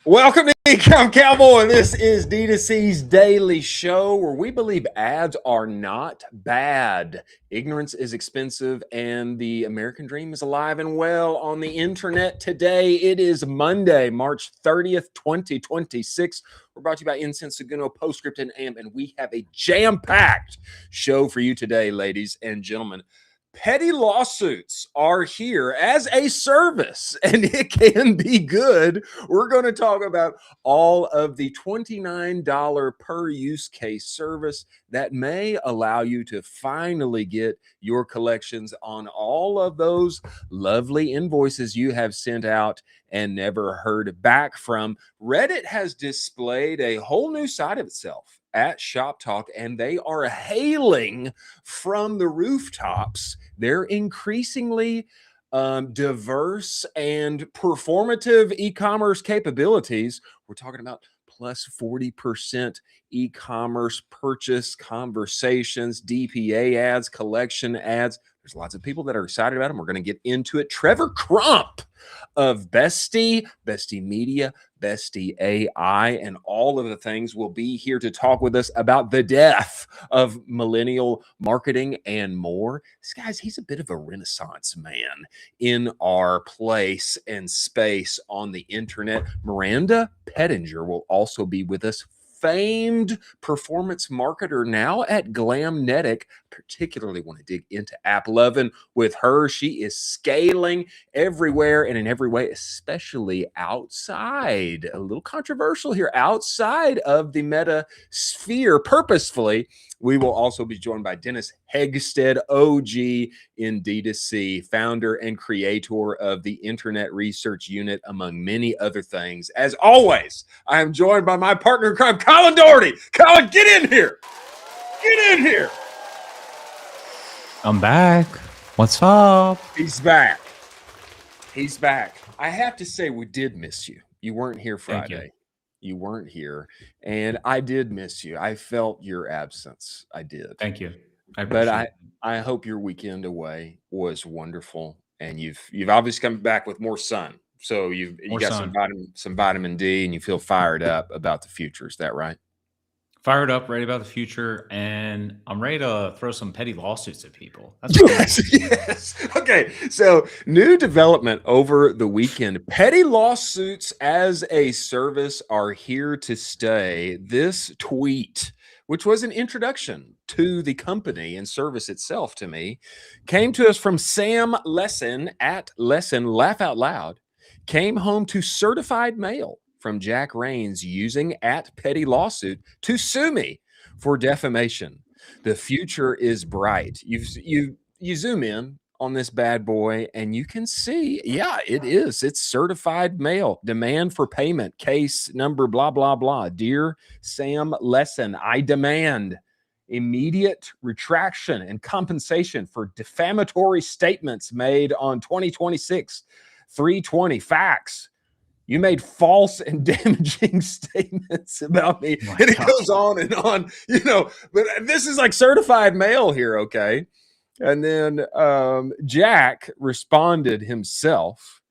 Welcome to Ecom Cowboy. This is D2C's daily show where we believe ads are not bad. Ignorance is expensive and the American dream is alive and well on the internet today. It is Monday, March 30th, 2026. We're brought to you by Incense Seguno, Postscript, and AMP, and we have a jam-packed show for you today, ladies and gentlemen. Petty lawsuits are here as a service, and it can be good. We're going to talk about all of the $29 per use case service that may allow you to finally get your collections on all of those lovely invoices you have sent out and never heard back from. Reddit has displayed a whole new side of itself at Shop Talk, and they are hailing from the rooftops their increasingly diverse and performative e-commerce capabilities. We're talking about plus 40% e-commerce purchase conversations, DPA ads, collection ads. There's lots of people that are excited about them. We're going to get into it. Trevor Crump of Bestie Media, Bestie AI, and all of the things will be here to talk with us about the death of millennial marketing and more. This guy's, he's a bit of a renaissance man in our place and space on the internet. Miranda Pettinger will also be with us, famed performance marketer now at Glamnetic. Particularly want to dig into app loving with her. She is scaling everywhere and in every way, especially outside. A little controversial here, outside of the meta sphere purposefully. We will also be joined by Dennis Hegstad, OG in D2C, founder and creator of the Internet Research Unit, among many other things. As always, I am joined by my partner in crime, Colin Doherty. Colin, get in here. Get in here. I'm back. What's up? He's back. He's back. I have to say, we did miss you. You weren't here Friday. You weren't here, and I did miss you. I felt your absence. I did. Thank you. I hope your weekend away was wonderful, and you've obviously come back with more sun. So you got some vitamin D, and you feel fired up about the future. Is that right? Fired up, ready about the future, and I'm ready to throw some petty lawsuits at people. That's yes. Okay, so new development over the weekend. Petty lawsuits as a service are here to stay. This tweet, which was an introduction to the company and service itself to me, came to us from Sam Lesson at Lesson Laugh Out Loud, came home to certified mail from Jack Rains using at Petty Lawsuit to sue me for defamation. The future is bright. You zoom in on this bad boy and you can see, yeah, it is. It's certified mail. Demand for payment. Case number blah, blah, blah. Dear Sam Lesson, I demand immediate retraction and compensation for defamatory statements made on 2026-320 fax. You made false and damaging statements about me. And it goes on and on, you know, but this is like certified mail here, okay? And then Jack responded himself,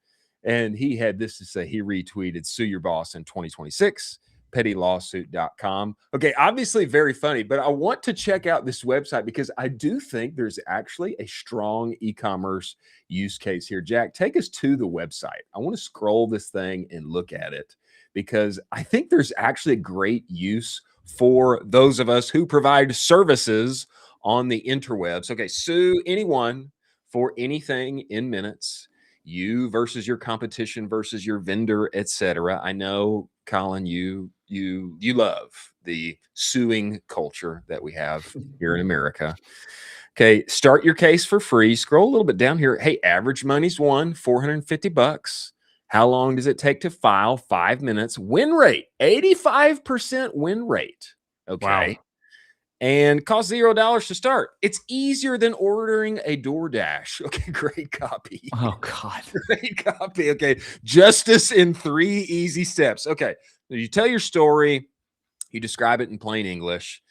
and he had this to say. He retweeted, sue your boss in 2026, pettylawsuit.com. Okay, obviously very funny, but I want to check out this website because I do think there's actually a strong e-commerce use case here. Jack, take us to the website. I want to scroll this thing and look at it because I think there's actually a great use for those of us who provide services on the interwebs. Okay, sue anyone for anything in minutes. You versus your competition versus your vendor, etc. I know, Colin, you love the suing culture that we have here in America. Okay, start your case for free. Scroll a little bit down here. Hey, average money's $450. How long does it take to file? 5 minutes. Win rate, 85% win rate. Okay. Wow. And cost $0 to start. It's easier than ordering a DoorDash. Okay, great copy. Oh, God. Great copy. Okay, justice in 3 easy steps. Okay, you tell your story. You describe it in plain English.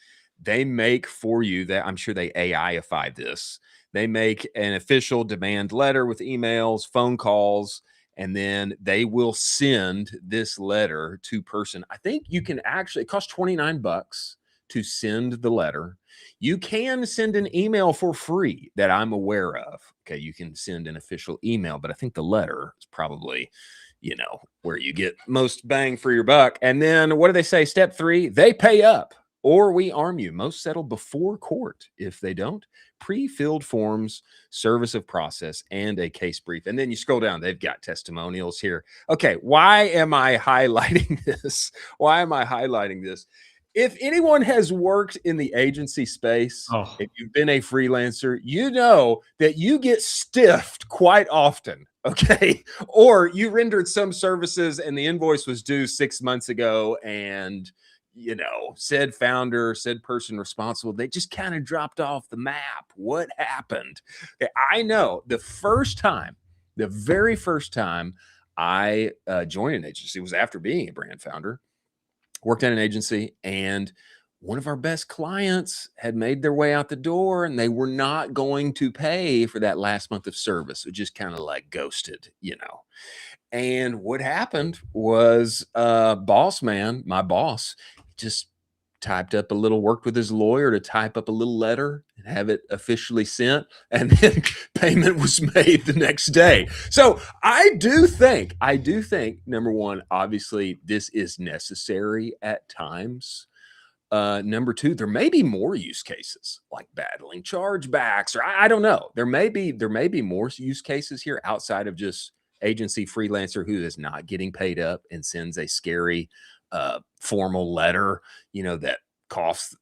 They make for you that, I'm sure they AI-ify this. They make an official demand letter with emails, phone calls, and then they will send this letter to person. I think you can actually, it costs $29 to send the letter. You can send an email for free that I'm aware of. Okay, you can send an official email, but I think the letter is probably, where you get most bang for your buck. And then what do they say? Step 3, they pay up or we arm you. Most settle before court. If they don't, pre-filled forms, service of process, and a case brief. And then you scroll down, they've got testimonials here. Okay, why am I highlighting this? Why am I highlighting this? If anyone has worked in the agency space, if you've been a freelancer, you know that you get stiffed quite often, okay? Or you rendered some services and the invoice was due 6 months ago, and said founder, said person responsible, they just kind of dropped off the map. What happened? Okay, I know the very first time I joined an agency was after being a brand founder. Worked at an agency, and one of our best clients had made their way out the door, and they were not going to pay for that last month of service. It just kind of like ghosted. And what happened was boss man, my boss, just worked with his lawyer to type up a little letter and have it officially sent. And then payment was made the next day. So I do think, number one, obviously this is necessary at times. Number two, there may be more use cases like battling chargebacks, or I don't know. There may be more use cases here outside of just agency freelancer who is not getting paid up and sends a scary formal letter, that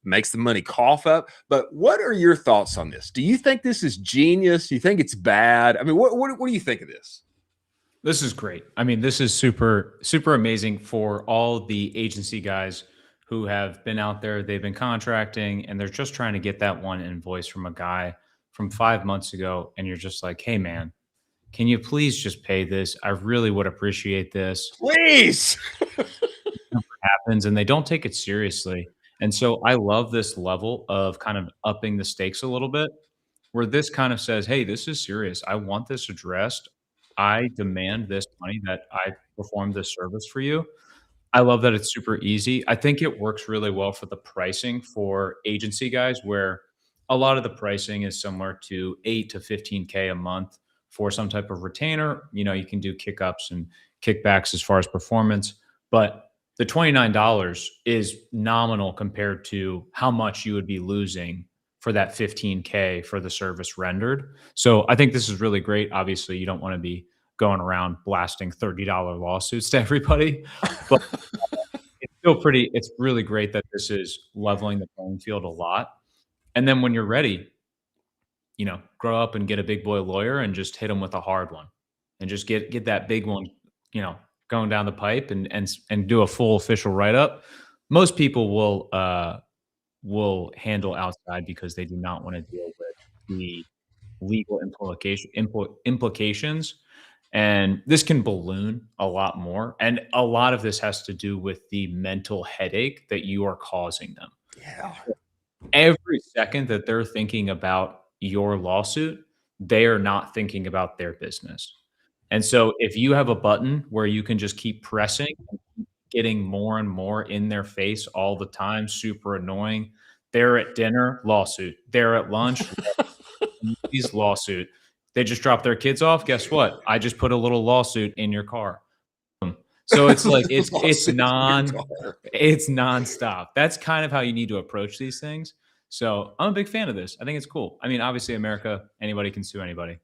makes the money cough up. But what are your thoughts on this? Do you think this is genius? Do you think it's bad? I mean, what do you think of this? This is great. I mean, this is super, super amazing for all the agency guys who have been out there. They've been contracting and they're just trying to get that one invoice from a guy from 5 months ago. And you're just like, hey, man, can you please just pay this? I really would appreciate this. Please. Happens, and they don't take it seriously. And so I love this level of kind of upping the stakes a little bit, where this kind of says, hey, this is serious. I want this addressed. I demand this money that I performed this service for you. I love that it's super easy. I think it works really well for the pricing for agency guys, where a lot of the pricing is similar to 8 to 15K a month for some type of retainer. You can do kick-ups and kickbacks as far as performance, but the $29 is nominal compared to how much you would be losing for that 15K for the service rendered. So I think this is really great. Obviously, you don't want to be going around blasting $30 lawsuits to everybody, but it's really great that this is leveling the playing field a lot. And then when you're ready, grow up and get a big boy lawyer and just hit them with a hard one and just get that big one, going down the pipe and do a full official write-up. Most people will handle outside because they do not want to deal with the legal implications. And this can balloon a lot more. And a lot of this has to do with the mental headache that you are causing them. Yeah. Every second that they're thinking about your lawsuit, they are not thinking about their business. And so if you have a button where you can just keep pressing, getting more and more in their face all the time, super annoying. They're at dinner, lawsuit. They're at lunch, lawsuit. They just dropped their kids off. Guess what? I just put a little lawsuit in your car. So it's like it's nonstop. That's kind of how you need to approach these things. So I'm a big fan of this. I think it's cool. I mean, obviously, America, anybody can sue anybody.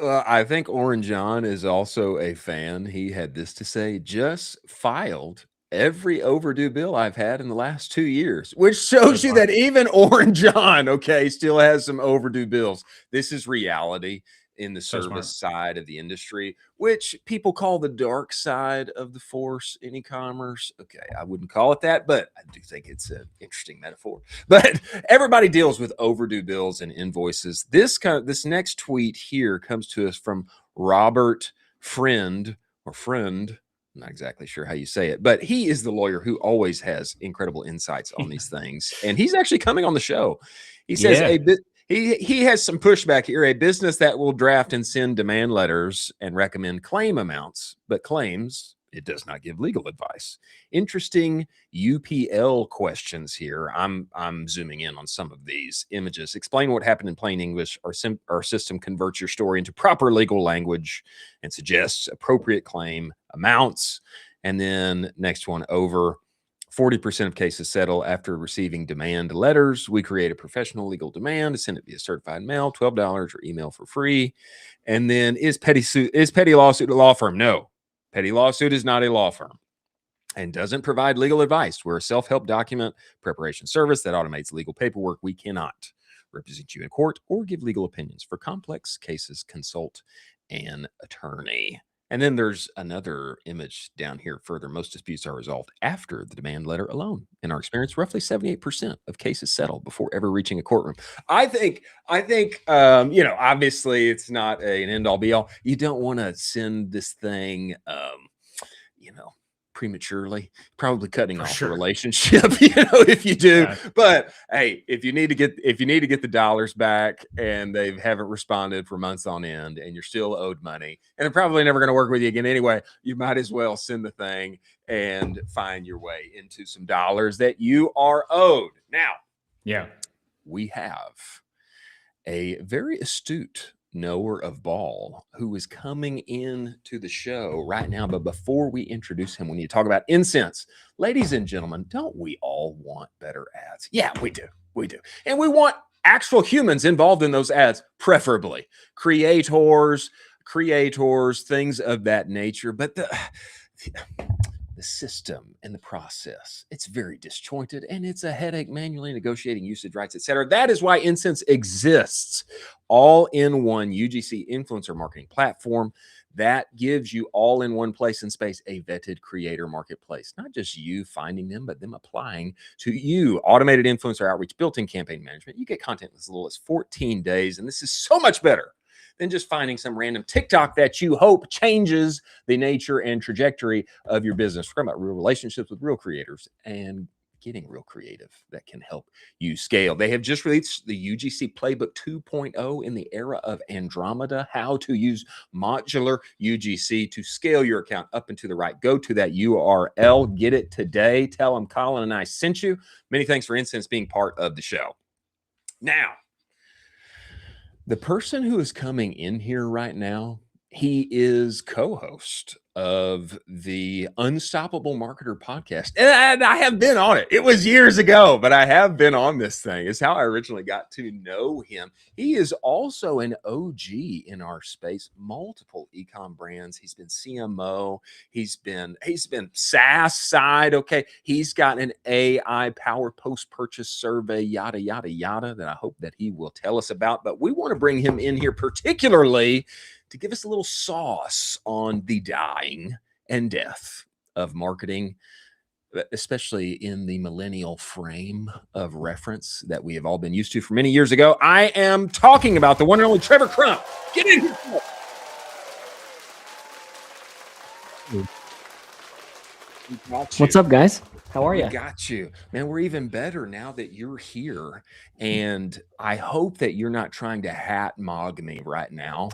I think Orange John is also a fan. He had this to say: just filed every overdue bill I've had in the last 2 years, which shows you that even Orange John, okay, still has some overdue bills. This is reality in the service side of the industry, which people call the dark side of the force in e-commerce. Okay, I wouldn't call it that, but I do think it's an interesting metaphor. But everybody deals with overdue bills and invoices. This next tweet here comes to us from Robert Friend. I'm not exactly sure how you say it, but he is the lawyer who always has incredible insights on these things. And he's actually coming on the show. He says, He has some pushback here. A business that will draft and send demand letters and recommend claim amounts, but claims it does not give legal advice. Interesting UPL questions here. I'm zooming in on some of these images. Explain what happened in plain English. Our system converts your story into proper legal language and suggests appropriate claim amounts. And then next one, over 40% of cases settle after receiving demand letters. We create a professional legal demand to send it via certified mail, $12 or email for free. And then is petty lawsuit a law firm? No, petty lawsuit is not a law firm and doesn't provide legal advice. We're a self-help document preparation service that automates legal paperwork. We cannot represent you in court or give legal opinions. For complex cases, consult an attorney. And then there's another image down here further. Most disputes are resolved after the demand letter alone. In our experience, roughly 78% of cases settle before ever reaching a courtroom. I think, obviously it's not an end all be all. You don't want to send this thing, prematurely, probably cutting off the relationship, if you do. Yeah. But hey, if you need to get the dollars back and they haven't responded for months on end and you're still owed money and they're probably never going to work with you again anyway, you might as well send the thing and find your way into some dollars that you are owed. Now, we have a very astute knower of ball who is coming in to the show right now. But before we introduce him, we need to talk about incense. Ladies and gentlemen, don't we all want better ads? Yeah, we do. We do. And we want actual humans involved in those ads, preferably creators, things of that nature. But the system and the process, it's very disjointed and it's a headache manually negotiating usage rights, etc. That is why Incense exists, all in one UGC influencer marketing platform that gives you all in one place and space a vetted creator marketplace. Not just you finding them, but them applying to you. Automated influencer outreach, built-in campaign management. You get content as little as 14 days, and this is so much better than just finding some random TikTok that you hope changes the nature and trajectory of your business. We're talking about real relationships with real creators and getting real creative that can help you scale. They have just released the UGC Playbook 2.0 in the era of Andromeda, how to use modular UGC to scale your account up and to the right. Go to that URL, get it today. Tell them Colin and I sent you. Many thanks for Incense being part of the show. Now, the person who is coming in here right now, he is co-host of the Unstoppable Marketer podcast. And I have been on it. It was years ago, but I have been on this thing. It's how I originally got to know him. He is also an OG in our space, multiple ecom brands. He's been CMO. He's been SaaS side. Okay. He's got an AI power post-purchase survey, yada, yada, yada, that I hope that he will tell us about. But we want to bring him in here particularly to give us a little sauce on the dying and death of marketing, especially in the millennial frame of reference that we have all been used to for many years ago. I am talking about the one and only Trevor Crump. Get in here. What's up, guys? How are you? We got you, man. We're even better now that you're here. And I hope that you're not trying to hat mog me right now.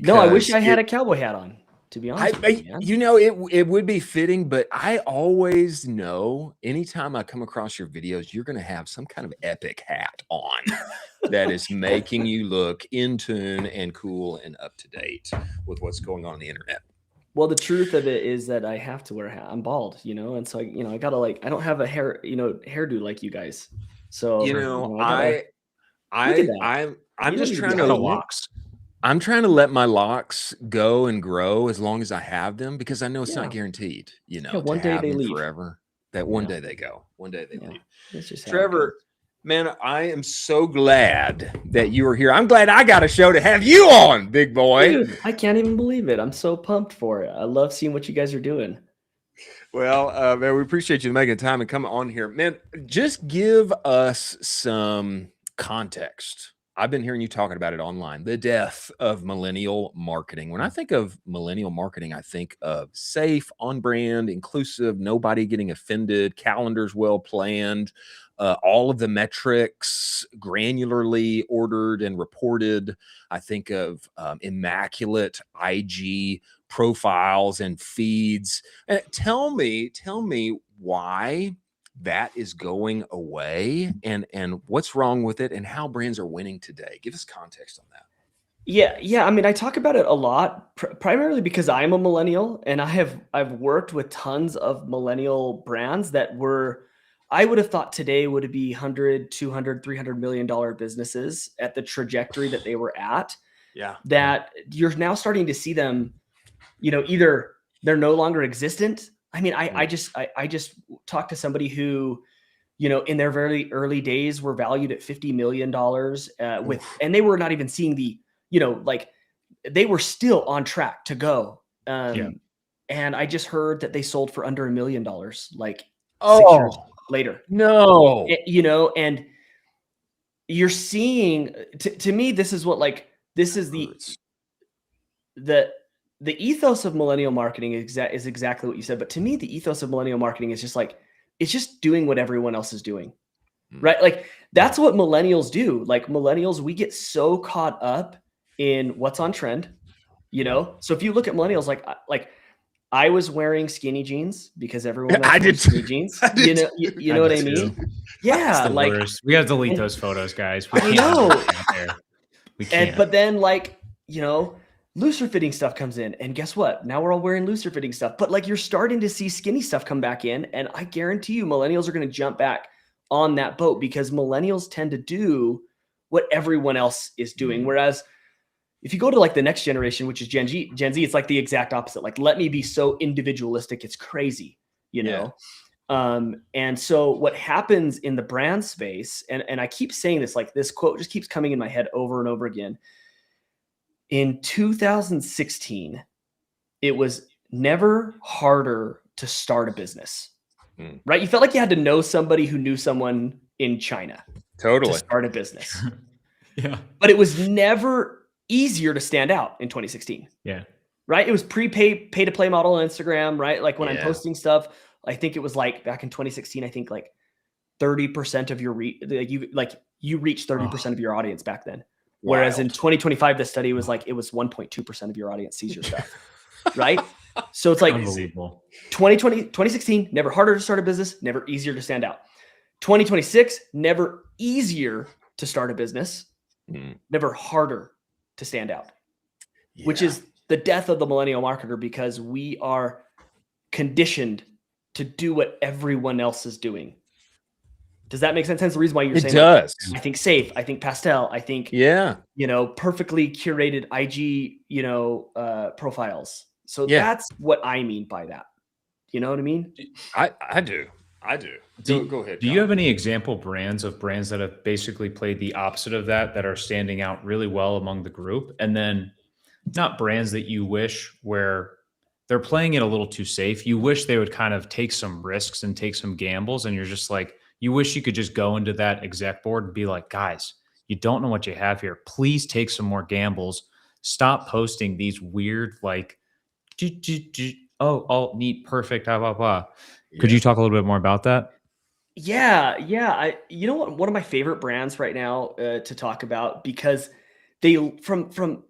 No, I wish I had a cowboy hat on, to be honest with you, man. It would be fitting, but I always know anytime I come across your videos, you're going to have some kind of epic hat on that is making you look in tune and cool and up to date with what's going on the internet. Well, the truth of it is that I have to wear a hat. I'm bald, and so I gotta I don't have a hairdo like you guys. So I'm just trying to locks. I'm trying to let my locks go and grow as long as I have them, because I know it's not guaranteed, one day they leave forever. That one day they go, one day they leave. That's just Trevor, man, I am so glad that you are here. I'm glad I got a show to have you on, big boy. Dude, I can't even believe it. I'm so pumped for it. I love seeing what you guys are doing. Well, man, we appreciate you making time and coming on here. Man, just give us some context I've been hearing you talking about it online. The death of millennial marketing. When I think of millennial marketing, I think of safe, on brand, inclusive, nobody getting offended, calendars well planned, all of the metrics granularly ordered and reported. I think of immaculate IG profiles and feeds. Tell me why that is going away and what's wrong with it and how brands are winning today. Give us context on that. Yeah. I mean, I talk about it a lot, primarily because I'm a millennial and I've worked with tons of millennial brands that I would have thought today would be 100, 200, $300 million businesses at the trajectory that they were at. Yeah. That you're now starting to see them, either they're no longer existent. I mean, I just talked to somebody who, in their very early days were valued at $50 million and they were not even seeing the, like they were still on track to go. And I just heard that they sold for under $1 million, like 6 years later. No. And you're seeing, to me, this is what, like, this is the ethos of millennial marketing is exactly what you said. But to me, the ethos of millennial marketing is just like, it's just doing what everyone else is doing, right? Like that's what millennials do. Like millennials, we get so caught up in what's on trend, So if you look at millennials, like I was wearing skinny jeans because everyone else wears skinny jeans. You know what I mean? Yeah, like worst. We gotta delete those photos, guys. I know. We can't. But then, like, looser fitting stuff comes in, and guess what? Now we're all wearing looser fitting stuff. But like, you're starting to see skinny stuff come back in, and I guarantee you, millennials are going to jump back on that boat because millennials tend to do what everyone else is doing. Whereas if you go to like the next generation, which is Gen Z, it's like the exact opposite. Like, let me be so individualistic, it's crazy, And so what happens in the brand space, and I keep saying this, like this quote just keeps coming in my head over and over again. In 2016, it was never harder to start a business, right? You felt like you had to know somebody who knew someone in China to start a business. Yeah. But it was never easier to stand out in 2016. Yeah. Right? It was pay to play model on Instagram, right? Like when I'm posting stuff, I think it was like back in 2016, I think like 30% of your you reached 30% of your audience back then. Whereas in 2025, the study was like, it was 1.2% of your audience sees your stuff. Right? So it's like unbelievable. 2016, never harder to start a business, never easier to stand out. 2026, never easier to start a business, never harder to stand out, which is the death of the millennial marketer because we are conditioned to do what everyone else is doing. Does that make sense? The reason why you're saying it does. Like, I think safe, I think pastel, I think perfectly curated IG, profiles. So that's what I mean by that. You know what I mean? I do. Go ahead. Do you have any example brands that have basically played the opposite of that are standing out really well among the group? And then not brands that you wish where they're playing it a little too safe. You wish they would kind of take some risks and take some gambles. And you're just like, you wish you could just go into that exec board and be like, guys, you don't know what you have here. Please take some more gambles. Stop posting these weird, like, all neat, perfect, blah, blah, blah. Could you talk a little bit more about that? Yeah. You know what? One of my favorite brands right now to talk about because they, from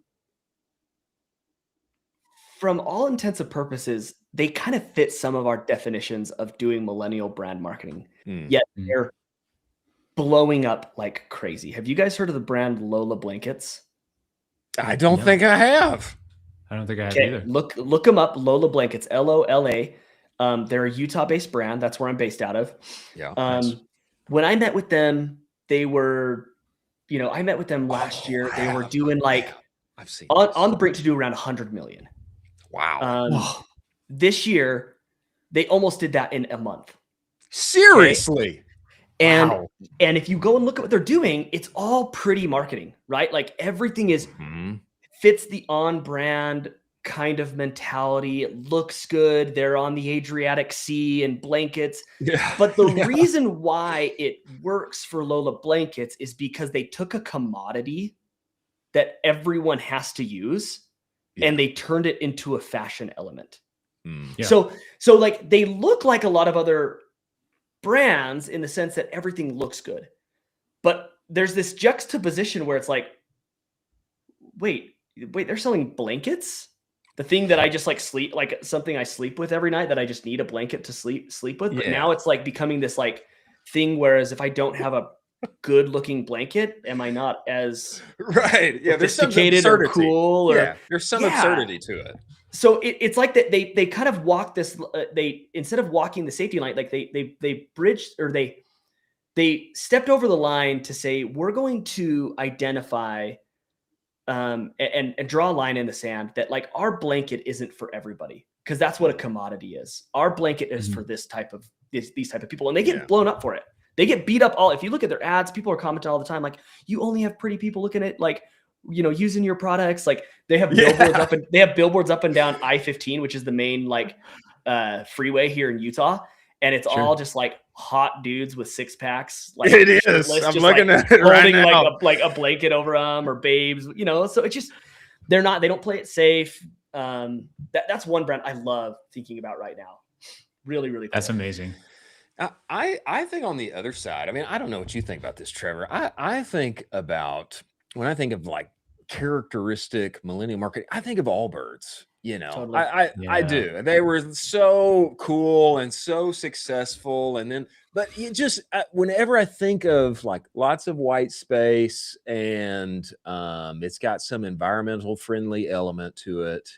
all intents and purposes, they kind of fit some of our definitions of doing millennial brand marketing. Yet they're blowing up like crazy. Have you guys heard of the brand Lola Blankets? I don't think I have. I don't think I have either. Look them up. Lola Blankets, LOLA. They're a Utah-based brand. That's where I'm based out of. Yeah. Nice. When I met with them, they were, I met with them last year. They were doing like I've seen on the brink to do around 100 million. Wow. This year, they almost did that in a month. Seriously. Okay? And if you go and look at what they're doing, it's all pretty marketing, right? Like everything is fits the on brand kind of mentality. It looks good. They're on the Adriatic Sea and blankets. Yeah. But the reason why it works for Lola blankets is because they took a commodity that everyone has to use and they turned it into a fashion element. Yeah. So like they look like a lot of other brands in the sense that everything looks good. But there's this juxtaposition where it's like, wait, they're selling blankets? The thing that I just like sleep, like something I sleep with every night that I just need a blanket to sleep with. But now it's like becoming this like thing. Whereas if I don't have a good looking blanket, am I not as sophisticated or cool? Or there's some absurdity to it. So it's like that they kind of walk this. They instead of walking the safety line, like they bridged or they stepped over the line to say we're going to identify and draw a line in the sand that like our blanket isn't for everybody, because that's what a commodity is. Our blanket is for this type of these type of people, and they get blown up for it. They get beat up all. If you look at their ads, people are commenting all the time, like, you only have pretty people looking at like, you know, using your products. Like they have billboards up and down I-15, which is the main like freeway here in Utah, and it's all just like hot dudes with six packs. Like it is. I'm looking at it right now. like a blanket over them, or babes, you know. So it's just they don't play it safe. That's one brand I love thinking about right now. Really, really cool. That's amazing. I think on the other side, I mean, I don't know what you think about this, Trevor. I think about, when I think of like characteristic millennial marketing, I think of Allbirds. You know, Totally. I do. They were so cool and so successful. And then, but you just, whenever I think of like lots of white space and it's got some environmental friendly element to it,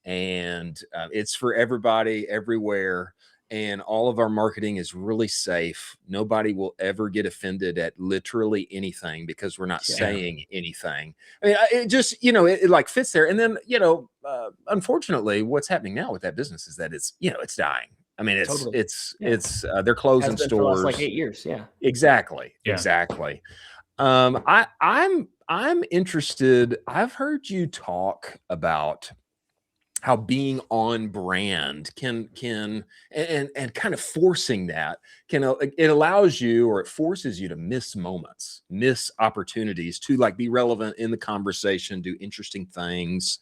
and it's for everybody everywhere. And all of our marketing is really safe. Nobody will ever get offended at literally anything because we're not saying anything. I mean, it just, you know, it like fits there. And then, you know, unfortunately, what's happening now with that business is that it's, you know, it's dying. I mean, they're closing stores for like 8 years. Yeah, exactly. I'm interested. I've heard you talk about how being on brand can and kind of forcing that it allows you, or it forces you to miss moments, miss opportunities to like be relevant in the conversation, do interesting things.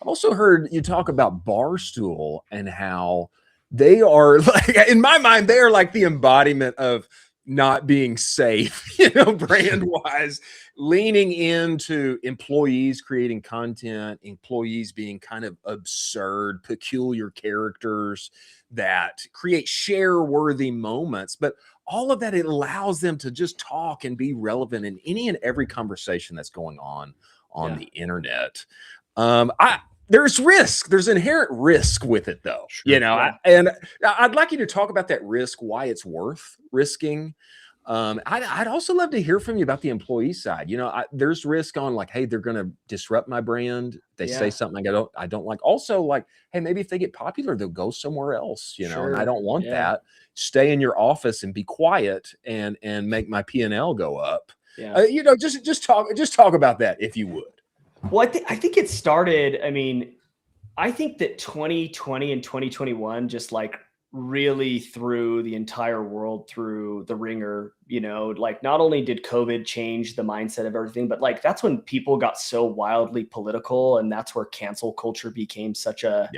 I've also heard you talk about Barstool and how they are, like, in my mind, they are like the embodiment of not being safe, you know, brand wise, leaning into employees creating content, employees being kind of absurd, peculiar characters that create share worthy moments. But all of that, it allows them to just talk and be relevant in any and every conversation that's going on the internet. There's risk. There's inherent risk with it, though. Sure, you know, and I'd like you to talk about that risk, why it's worth risking. I'd also love to hear from you about the employee side. You know, there's risk on like, hey, they're going to disrupt my brand. They say something I don't like. Also, like, hey, maybe if they get popular, they'll go somewhere else. You know, and I don't want that. Stay in your office and be quiet and make my P&L go up. You know, just talk about that if you would. Well, I think it started, I mean, I think that 2020 and 2021 just like really threw the entire world through the ringer. You know, like not only did COVID change the mindset of everything, but like that's when people got so wildly political, and that's where cancel culture became such a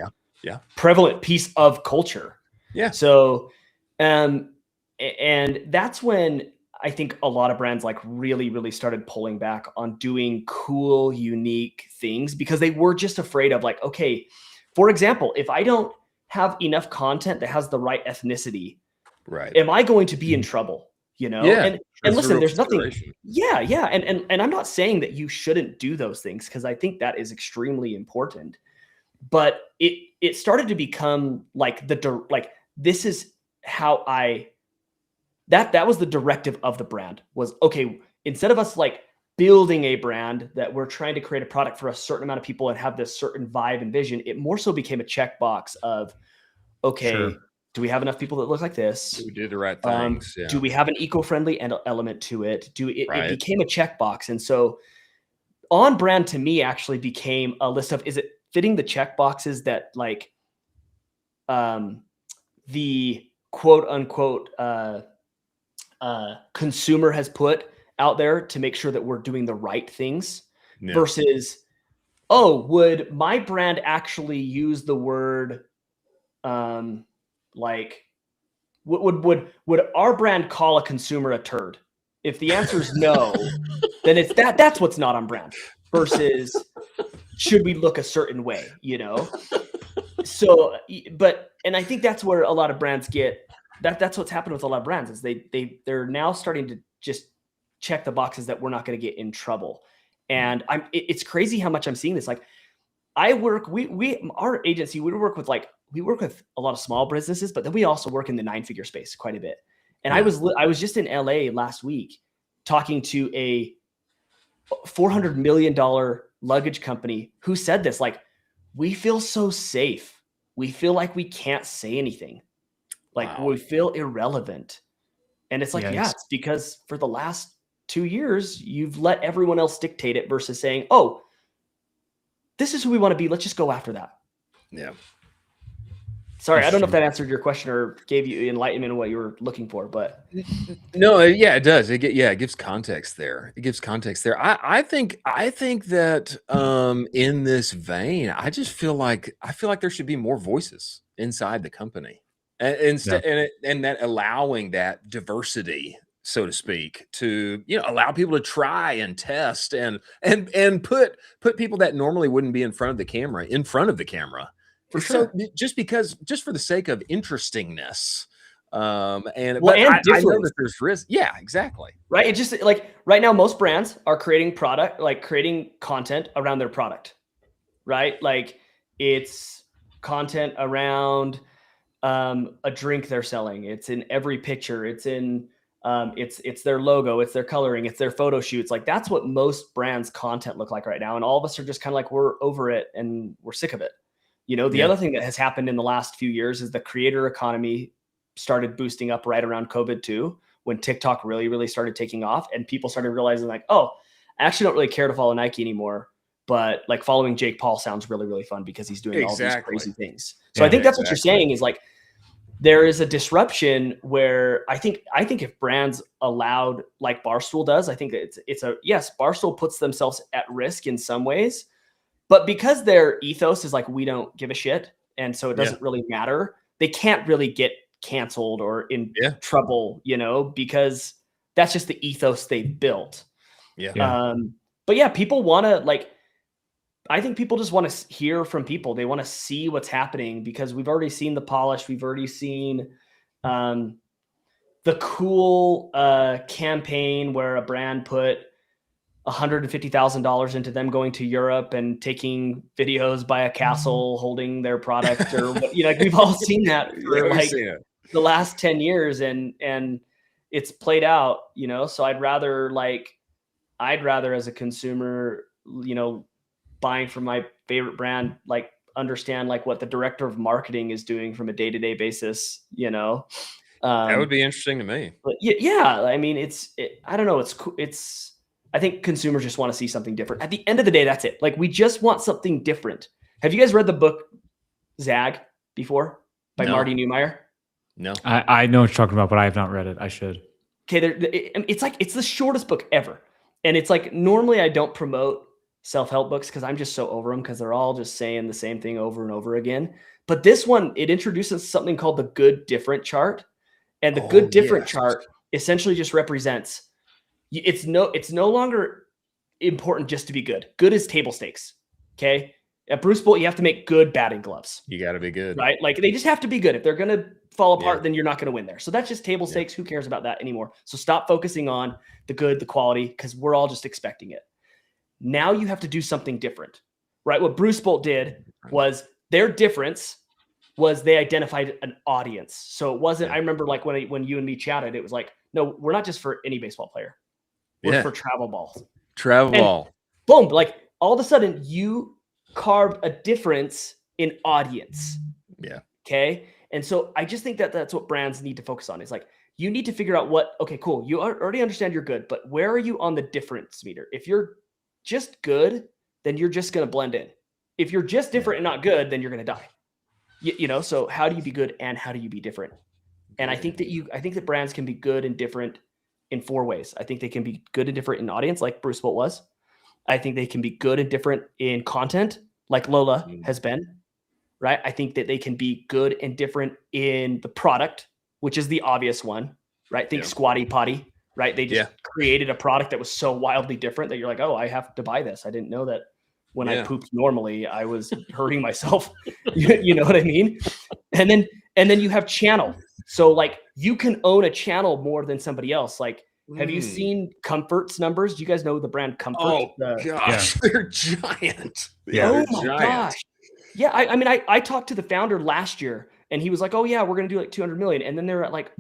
prevalent piece of culture. Yeah. So, and that's when I think a lot of brands like really, really started pulling back on doing cool, unique things, because they were just afraid of like, okay, for example, if I don't have enough content that has the right ethnicity, am I going to be in trouble? You know? And listen, there's nothing. And I'm not saying that you shouldn't do those things, because I think that is extremely important. But it started to become like this is how that was the directive of the brand, was, okay, instead of us like building a brand that we're trying to create a product for a certain amount of people and have this certain vibe and vision, it more so became a checkbox of, okay, do we have enough people that look like this? Do we do the right things? Do we have an eco-friendly element to it? It became a checkbox. And so on brand to me actually became a list of, is it fitting the check boxes that like the quote unquote consumer has put out there to make sure that we're doing the right things versus, oh, would my brand actually use the word like would our brand call a consumer a turd? If the answer is no, then it's that's what's not on brand versus should we look a certain way, you know? So, and I think that's where a lot of brands get that's what's happened with a lot of brands is they're now starting to just check the boxes that we're not going to get in trouble. And it's crazy how much I'm seeing this. Like our agency, we work with a lot of small businesses, but then we also work in the 9-figure space quite a bit. And I was just in LA last week talking to a $400 million luggage company who said this, like, we feel so safe. We feel like we can't say anything. Like we feel irrelevant. And it's like, it's because for the last 2 years, you've let everyone else dictate it versus saying, oh, this is who we want to be. Let's just go after that. Yeah. Sorry, I don't know if that answered your question or gave you enlightenment of what you were looking for, but no, yeah, it does. It gives context there. It gives context there. I think that in this vein, I feel like there should be more voices inside the company, and that allowing that diversity, so to speak, to allow people to try and test and put people that normally wouldn't be in front of the camera in front of the camera. For sure. So just for the sake of interestingness, I know that there's risk. Yeah, exactly. Right. It just like right now, most brands are creating content around their product, right? Like it's content around a drink they're selling. It's in every picture. It's in it's their logo, it's their coloring, it's their photo shoots. Like that's what most brands' content look like right now. And all of us are just kind of like, we're over it and we're sick of it. The other thing that has happened in the last few years is the creator economy started boosting up right around COVID too, when TikTok really, really started taking off and people started realizing like, oh, I actually don't really care to follow Nike anymore, but like following Jake Paul sounds really, really fun because he's doing all these crazy things. So I think that's what you're saying is like, there is a disruption where I think if brands allowed like Barstool does, I think yes, Barstool puts themselves at risk in some ways. But because their ethos is like, we don't give a shit, and so it doesn't really matter, they can't really get canceled or in trouble, because that's just the ethos they built. But yeah, people want to I think people just want to hear from people. They want to see what's happening because we've already seen the polish. We've already seen the cool campaign where a brand put $150,000 into them going to Europe and taking videos by a castle holding their product or we've all seen that for the last 10 years and it's played out, so I'd rather as a consumer, buying from my favorite brand, understand what the director of marketing is doing from a day-to-day basis, that would be interesting to me. But yeah, I mean, I don't know. I think consumers just want to see something different. At the end of the day, that's it. We just want something different. Have you guys read the book Zag before by Marty Neumeier? No. I know what you're talking about, but I have not read it. I should. Okay. It's the shortest book ever. And it's normally I don't promote self-help books because I'm just so over them because they're all just saying the same thing over and over again. But this one, it introduces something called the good different chart. And the good different chart essentially just represents it's no longer important just to be good. Good is table stakes. Okay. At Bruce Bolt, you have to make good batting gloves. You got to be good. Right? They just have to be good. If they're going to fall apart, then you're not going to win there. So that's just table stakes. Who cares about that anymore? So stop focusing on the good, the quality, because we're all just expecting it. Now you have to do something different, right? What Bruce Bolt did was their difference was they identified an audience. So it wasn't, I remember when you and me chatted, it was no, we're not just for any baseball player. We're for travel balls. Travel ball. Boom. All of a sudden you carved a difference in audience. Yeah. Okay. And so I just think that that's what brands need to focus on. It's you need to figure out okay, cool. You already understand you're good, but where are you on the difference meter? If you're just good, then you're just going to blend in. If you're just different and not good, then you're going to die. You know, so how do you be good and how do you be different? And I think that brands can be good and different in 4 ways. I think they can be good and different in audience, like Bruce Bolt was. I think they can be good and different in content, like Lola has been, right? I think that they can be good and different in the product, which is the obvious one, right? Think Squatty Potty, right? They just created a product that was so wildly different that you're like, oh, I have to buy this. I didn't know that when I pooped normally, I was hurting myself. You know what I mean? And then you have channel. So like you can own a channel more than somebody else. Like, have you seen Comfort's numbers? Do you guys know the brand Comfort? Oh gosh, they're giant. Oh my gosh. Yeah, I mean, I talked to the founder last year, and he was like, "Oh yeah, we're gonna do like 200 million," and then they're at like,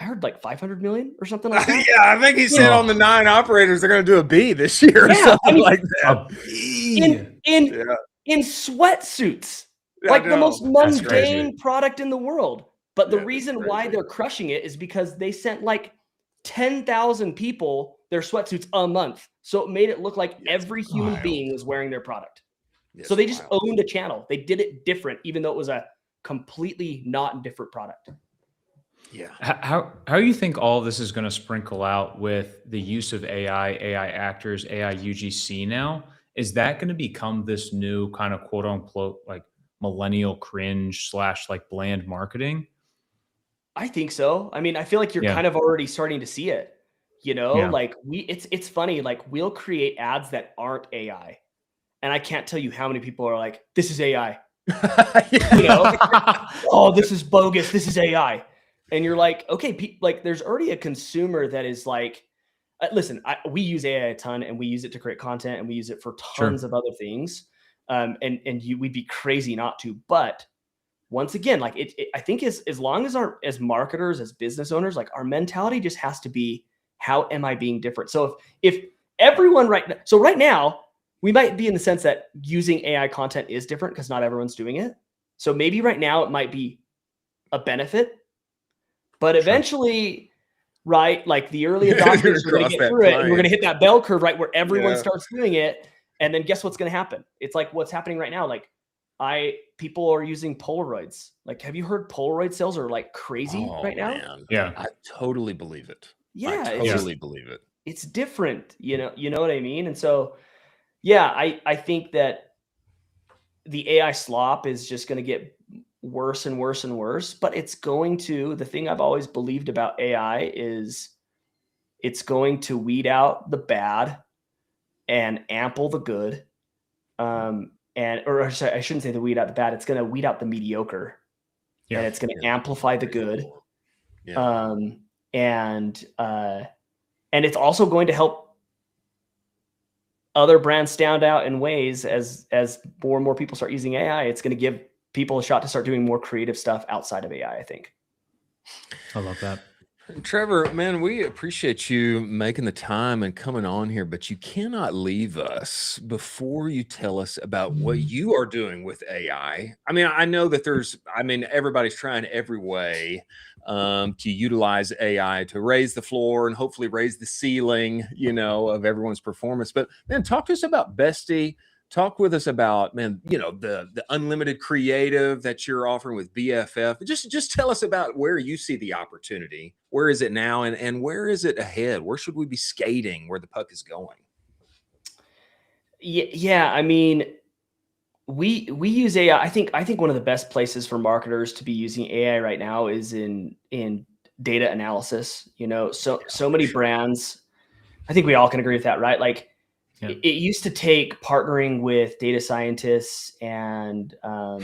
I heard like 500 million or something like that. Yeah, I think he said on the 9 operators they're gonna do a B this year or something like that. In sweatsuits, like the most mundane product in the world. But the reason why they're crushing it is because they sent like 10,000 people their sweatsuits a month, so it made it look like every human being was wearing their product. So they just owned a channel. They did it different, even though it was a completely not different product. Yeah. How do you think all of this is going to sprinkle out with the use of AI actors, AI UGC now? Is that going to become this new kind of quote unquote like millennial cringe / like bland marketing? I think so. I mean, I feel like you're kind of already starting to see it. You know, like it's funny. Like we'll create ads that aren't AI. And I can't tell you how many people are like, this is AI. You know, oh, this is bogus. This is AI. And you're like, okay, like there's already a consumer that is like, listen, we use AI a ton and we use it to create content and we use it for tons of other things. We'd be crazy not to. But once again, like I think as long as as marketers, as business owners, like our mentality just has to be, how am I being different? So if everyone right now, we might be in the sense that using AI content is different because not everyone's doing it. So maybe right now it might be a benefit, but eventually, right, like the early adopters are going to get through it, and we're going to hit that bell curve, right, where everyone starts doing it, and then guess what's going to happen? It's like what's happening right now. Like people are using Polaroids. Like, have you heard Polaroid sales are like crazy right now? Man. Yeah, I totally believe it. Yeah, I totally believe it. It's different, you know what I mean? And so, yeah, I think that the AI slop is just going to get worse and worse and worse, but it's going to, the thing I've always believed about AI is it's going to weed out the bad and ample the good. I shouldn't say the weed out the bad. It's going to weed out the mediocre and it's going to amplify the good. And it's also going to help other brands stand out in ways as more and more people start using AI. It's going to give people a shot to start doing more creative stuff outside of AI, I think. I love that. Trevor, man, we appreciate you making the time and coming on here, but you cannot leave us before you tell us about what you are doing with AI. I mean, I know that everybody's trying every way to utilize AI to raise the floor and hopefully raise the ceiling, of everyone's performance. But man, talk to us about Bestie. Talk with us about, man, the unlimited creative that you're offering with BFF. Just tell us about where you see the opportunity. Where is it now, and where is it ahead? Where should we be skating? Where the puck is going? Yeah. I mean, we use AI. I think one of the best places for marketers to be using AI right now is in data analysis. So many brands. I think we all can agree with that, right? Like. Yeah. It used to take partnering with data scientists and, for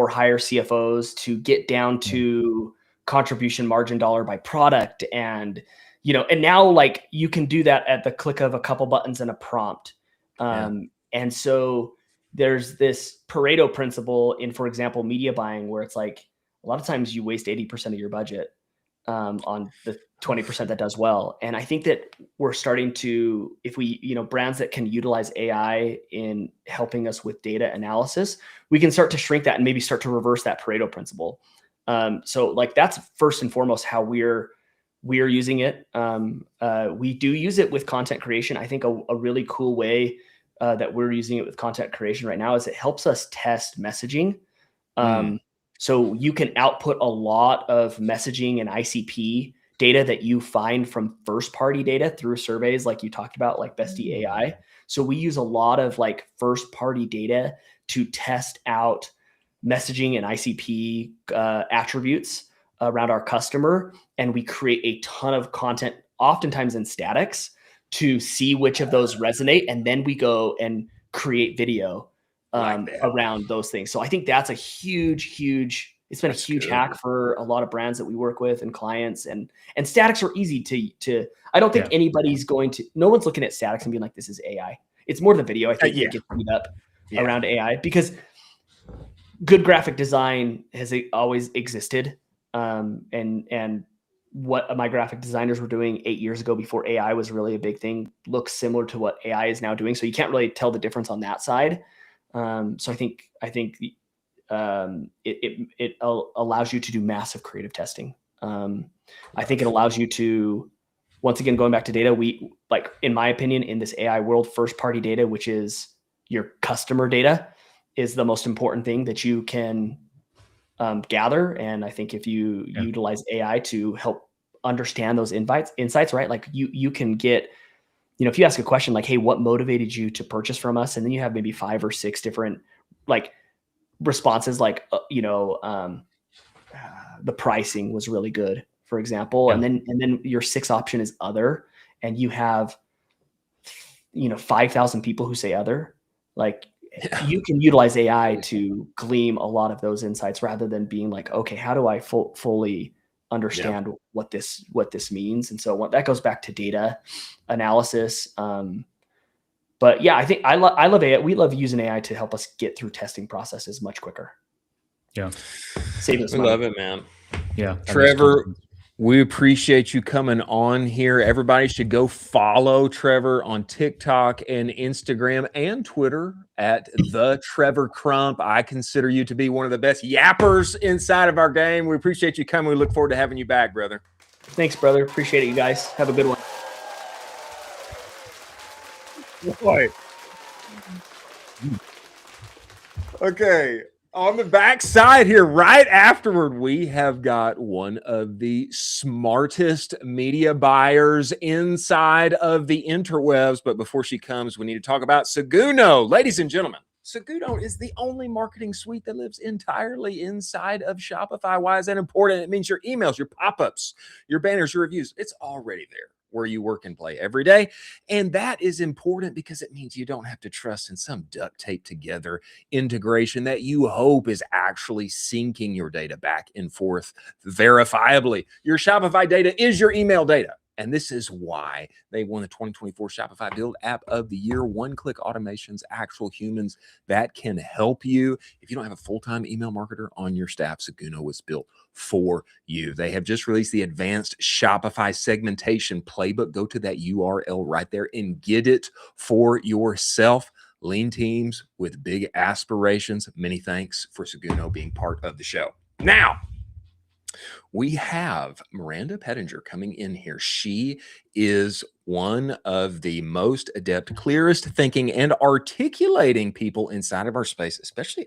hire CFOs to get down to contribution margin dollar by product. And now like you can do that at the click of a couple buttons and a prompt. And so there's this Pareto principle in, for example, media buying, where it's like a lot of times you waste 80% of your budget on the 20% that does well. And I think that we're starting to, if we, brands that can utilize AI in helping us with data analysis, we can start to shrink that and maybe start to reverse that Pareto principle. So like that's first and foremost how we're using it. We do use it with content creation. I think a really cool way that we're using it with content creation right now is it helps us test messaging. So you can output a lot of messaging and ICP data that you find from first party data through surveys like you talked about, like Bestie AI. So we use a lot of like first party data to test out messaging and ICP attributes around our customer. And we create a ton of content, oftentimes in statics, to see which of those resonate. And then we go and create video around those things. So I think that's a huge, it's been a huge hack for a lot of brands that we work with and clients, and statics are easy to I don't think anybody's no one's looking at statics and being like, this is AI. It's more than video. I think it gets beat up around AI because good graphic design has always existed. And what my graphic designers were doing 8 years ago before AI was really a big thing looks similar to what AI is now doing. So you can't really tell the difference on that side. So I think it allows you to do massive creative testing. I think it allows you to, once again, going back to data, in my opinion, in this AI world, first party data, which is your customer data, is the most important thing that you can gather. And I think if you utilize AI to help understand those insights, right? Like you can get, if you ask a question like, hey, what motivated you to purchase from us? And then you have maybe 5 or 6 different like responses, like, the pricing was really good, for example. And then your 6th option is other, and you have, 5,000 people who say other. Like you can utilize AI to glean a lot of those insights rather than being like, okay, how do I fully understand what this means? And so that goes back to data analysis. But yeah, I think I love AI. We love using AI to help us get through testing processes much quicker. Yeah. Save us money. Love it, man. Yeah. Trevor, we appreciate you coming on here. Everybody should go follow Trevor on TikTok and Instagram and Twitter at the Trevor Crump. I consider you to be one of the best yappers inside of our game. We appreciate you coming. We look forward to having you back, brother. Thanks, brother. Appreciate it, you guys. Have a good one. Boy. Okay. On the back side here, right afterward, we have got one of the smartest media buyers inside of the interwebs. But before she comes, we need to talk about Seguno. Ladies and gentlemen, Seguno is the only marketing suite that lives entirely inside of Shopify. Why is that important? It means your emails, your pop-ups, your banners, your reviews, it's already there where you work and play every day. And that is important because it means you don't have to trust in some duct tape together integration that you hope is actually syncing your data back and forth verifiably. Your Shopify data is your email data. And this is why they won the 2024 Shopify Build App of the Year. One-click automations, actual humans that can help you. If you don't have a full-time email marketer on your staff, Seguno was built for you. They have just released the advanced Shopify segmentation playbook. Go to that URL right there and get it for yourself. Lean teams with big aspirations. Many thanks for Seguno being part of the show. Now, we have Miranda Pettinger coming in here. She is one of the most adept, clearest thinking and articulating people inside of our space, especially,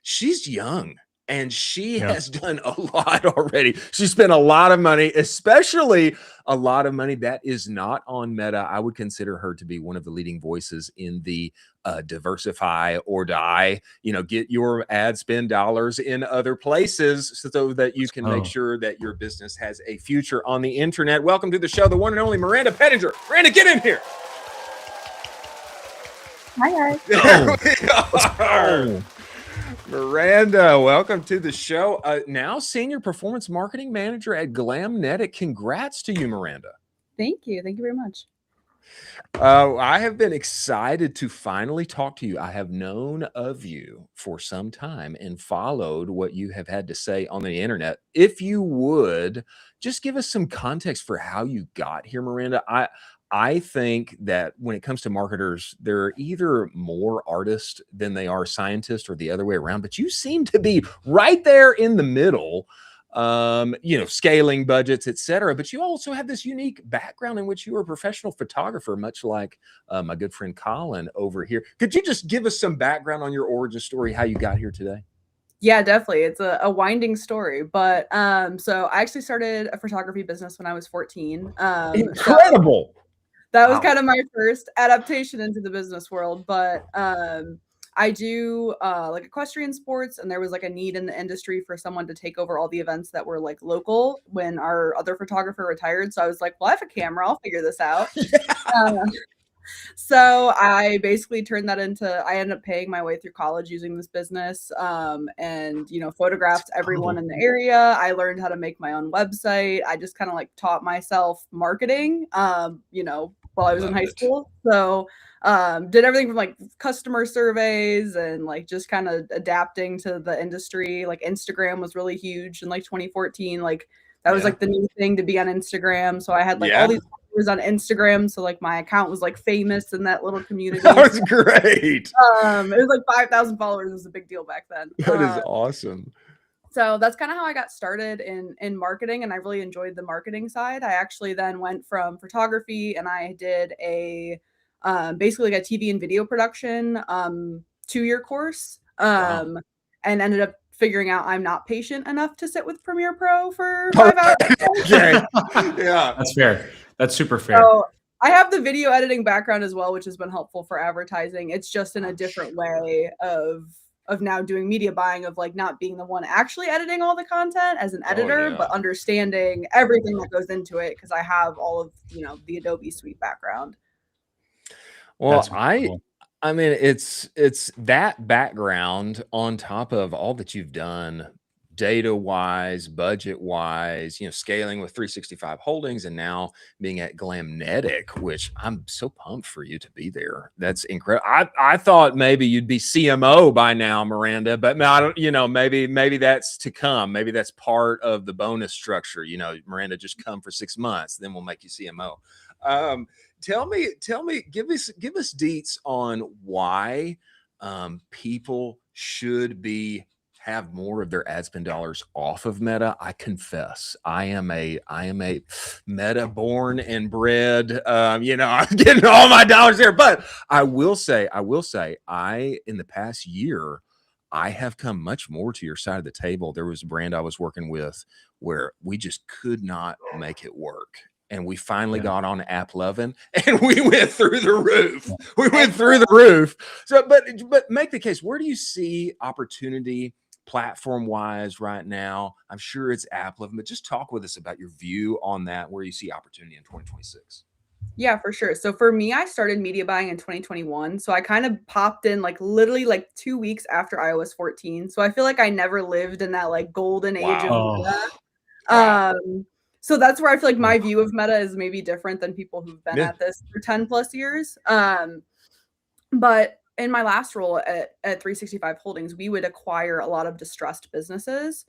she's young and she has done a lot already. She spent a lot of money, especially a lot of money that is not on Meta. I would consider her to be one of the leading voices in the diversify or die, get your ad spend dollars in other places so that you can make sure that your business has a future on the internet. Welcome to the show, the one and only Miranda Pettinger. Miranda, get in here. Hi, guys. There we are. Miranda, welcome to the show. Now Senior Performance Marketing Manager at Glamnetic. Congrats to you, Miranda. Thank you. Thank you very much. I have been excited to finally talk to you. I have known of you for some time and followed what you have had to say on the internet. If you would just give us some context for how you got here, Miranda. I think that when it comes to marketers, they're either more artists than they are scientists or the other way around, but you seem to be right there in the middle. scaling budgets, etc. But you also have this unique background in which you are a professional photographer, much like my good friend Colin over here. Could you just give us some background on your origin story, how you got here today? Yeah, definitely. It's a winding story, but so I actually started a photography business when I was 14. Incredible. So that was Wow. kind of my first adaptation into the business world, but I do like equestrian sports, and there was like a need in the industry for someone to take over all the events that were like local when our other photographer retired. So I was like, well, I have a camera, I'll figure this out. So I basically turned that into, I ended up paying my way through college using this business, and, photographed everyone in the area. I learned how to make my own website. I just kind of like taught myself marketing, while I was in high school. So did everything from like customer surveys and like just kind of adapting to the industry. Like Instagram was really huge in like 2014. Like that was like the new thing to be on Instagram. So I had like all these followers on Instagram. So like my account was like famous in that little community. That was great. It was like 5,000 followers. It was a big deal back then. That is awesome. So that's kind of how I got started in marketing, and I really enjoyed the marketing side. I actually then went from photography, and I did a basically like a TV and video production 2-year course, and ended up figuring out I'm not patient enough to sit with Premiere Pro for 5 hours. Okay. Yeah, That's fair. That's super fair. So I have the video editing background as well, which has been helpful for advertising. It's just in a different way of now doing media buying, of like not being the one actually editing all the content as an editor, but understanding everything that goes into it, because I have all of the Adobe Suite background. Well, I mean, it's that background on top of all that you've done, data wise, budget wise, scaling with 365 Holdings, and now being at Glamnetic, which I'm so pumped for you to be there. That's incredible. I thought maybe you'd be CMO by now, Miranda, but I don't, maybe that's to come. Maybe that's part of the bonus structure. Miranda, just come for 6 months, then we'll make you CMO. Tell me, give us deets on why people should have more of their ad spend dollars off of Meta. I confess, I am a Meta born and bred. I'm getting all my dollars there. But I will say, in the past year, I have come much more to your side of the table. There was a brand I was working with where we just could not make it work. And we finally got on App Lovin', and we went through the roof. We went through the roof. So, but make the case. Where do you see opportunity platform wise right now? I'm sure it's App Lovin', but just talk with us about your view on that, where you see opportunity in 2026. Yeah, for sure. So for me, I started media buying in 2021. So I kind of popped in like literally like 2 weeks after iOS 14. So I feel like I never lived in that like golden age of Meta. So that's where I feel like my view of Meta is maybe different than people who've been at this for 10 plus years. But in my last role at 365 Holdings, we would acquire a lot of distressed businesses.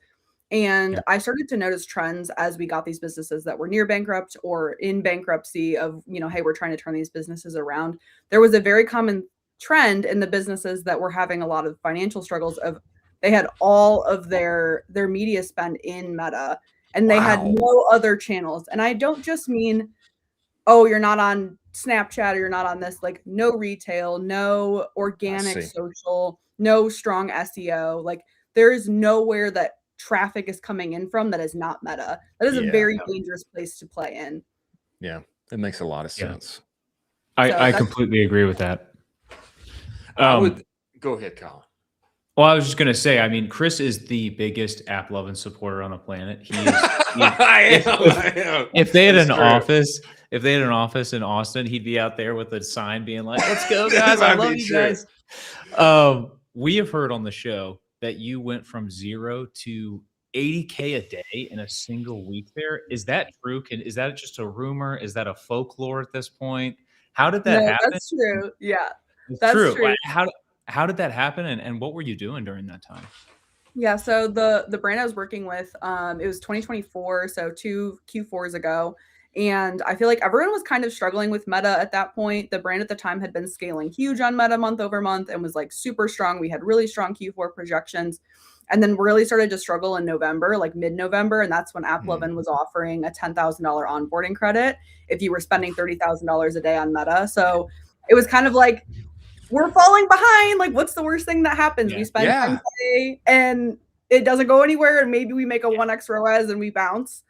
And I started to notice trends as we got these businesses that were near bankrupt or in bankruptcy of, hey, we're trying to turn these businesses around. There was a very common trend in the businesses that were having a lot of financial struggles of they had all of their media spend in Meta, and they had no other channels. And I don't just mean, oh, you're not on Snapchat or you're not on this, like no retail, no organic social, no strong SEO. Like there is nowhere that traffic is coming in from that is not Meta. That is a very dangerous place to play in. Yeah, it makes a lot of sense. I completely agree with that. Go ahead, Colin. Well, I was just going to say, I mean, Chris is the biggest App Lovin' supporter on the planet. If they had an office in Austin, he'd be out there with a sign being like, let's go, guys. I love you guys. We have heard on the show that you went from 0 to 80K a day in a single week there. Is that true? Is that just a rumor? Is that a folklore at this point? How did that happen? That's true. Yeah, that's true. How did that happen, and what were you doing during that time? Yeah, so the brand I was working with, it was 2024, so 2 Q4s ago, and I feel like everyone was kind of struggling with Meta at that point. The brand at the time had been scaling huge on Meta month over month and was like super strong. We had really strong Q4 projections, And then really started to struggle in November, like mid-November. And that's when AppLovin was offering a $10,000 onboarding credit if you were spending $30,000 a day on Meta. So it was kind of like, we're falling behind. Like, what's the worst thing that happens? We spend 10K and it doesn't go anywhere. And maybe we make a 1x ROAS and we bounce.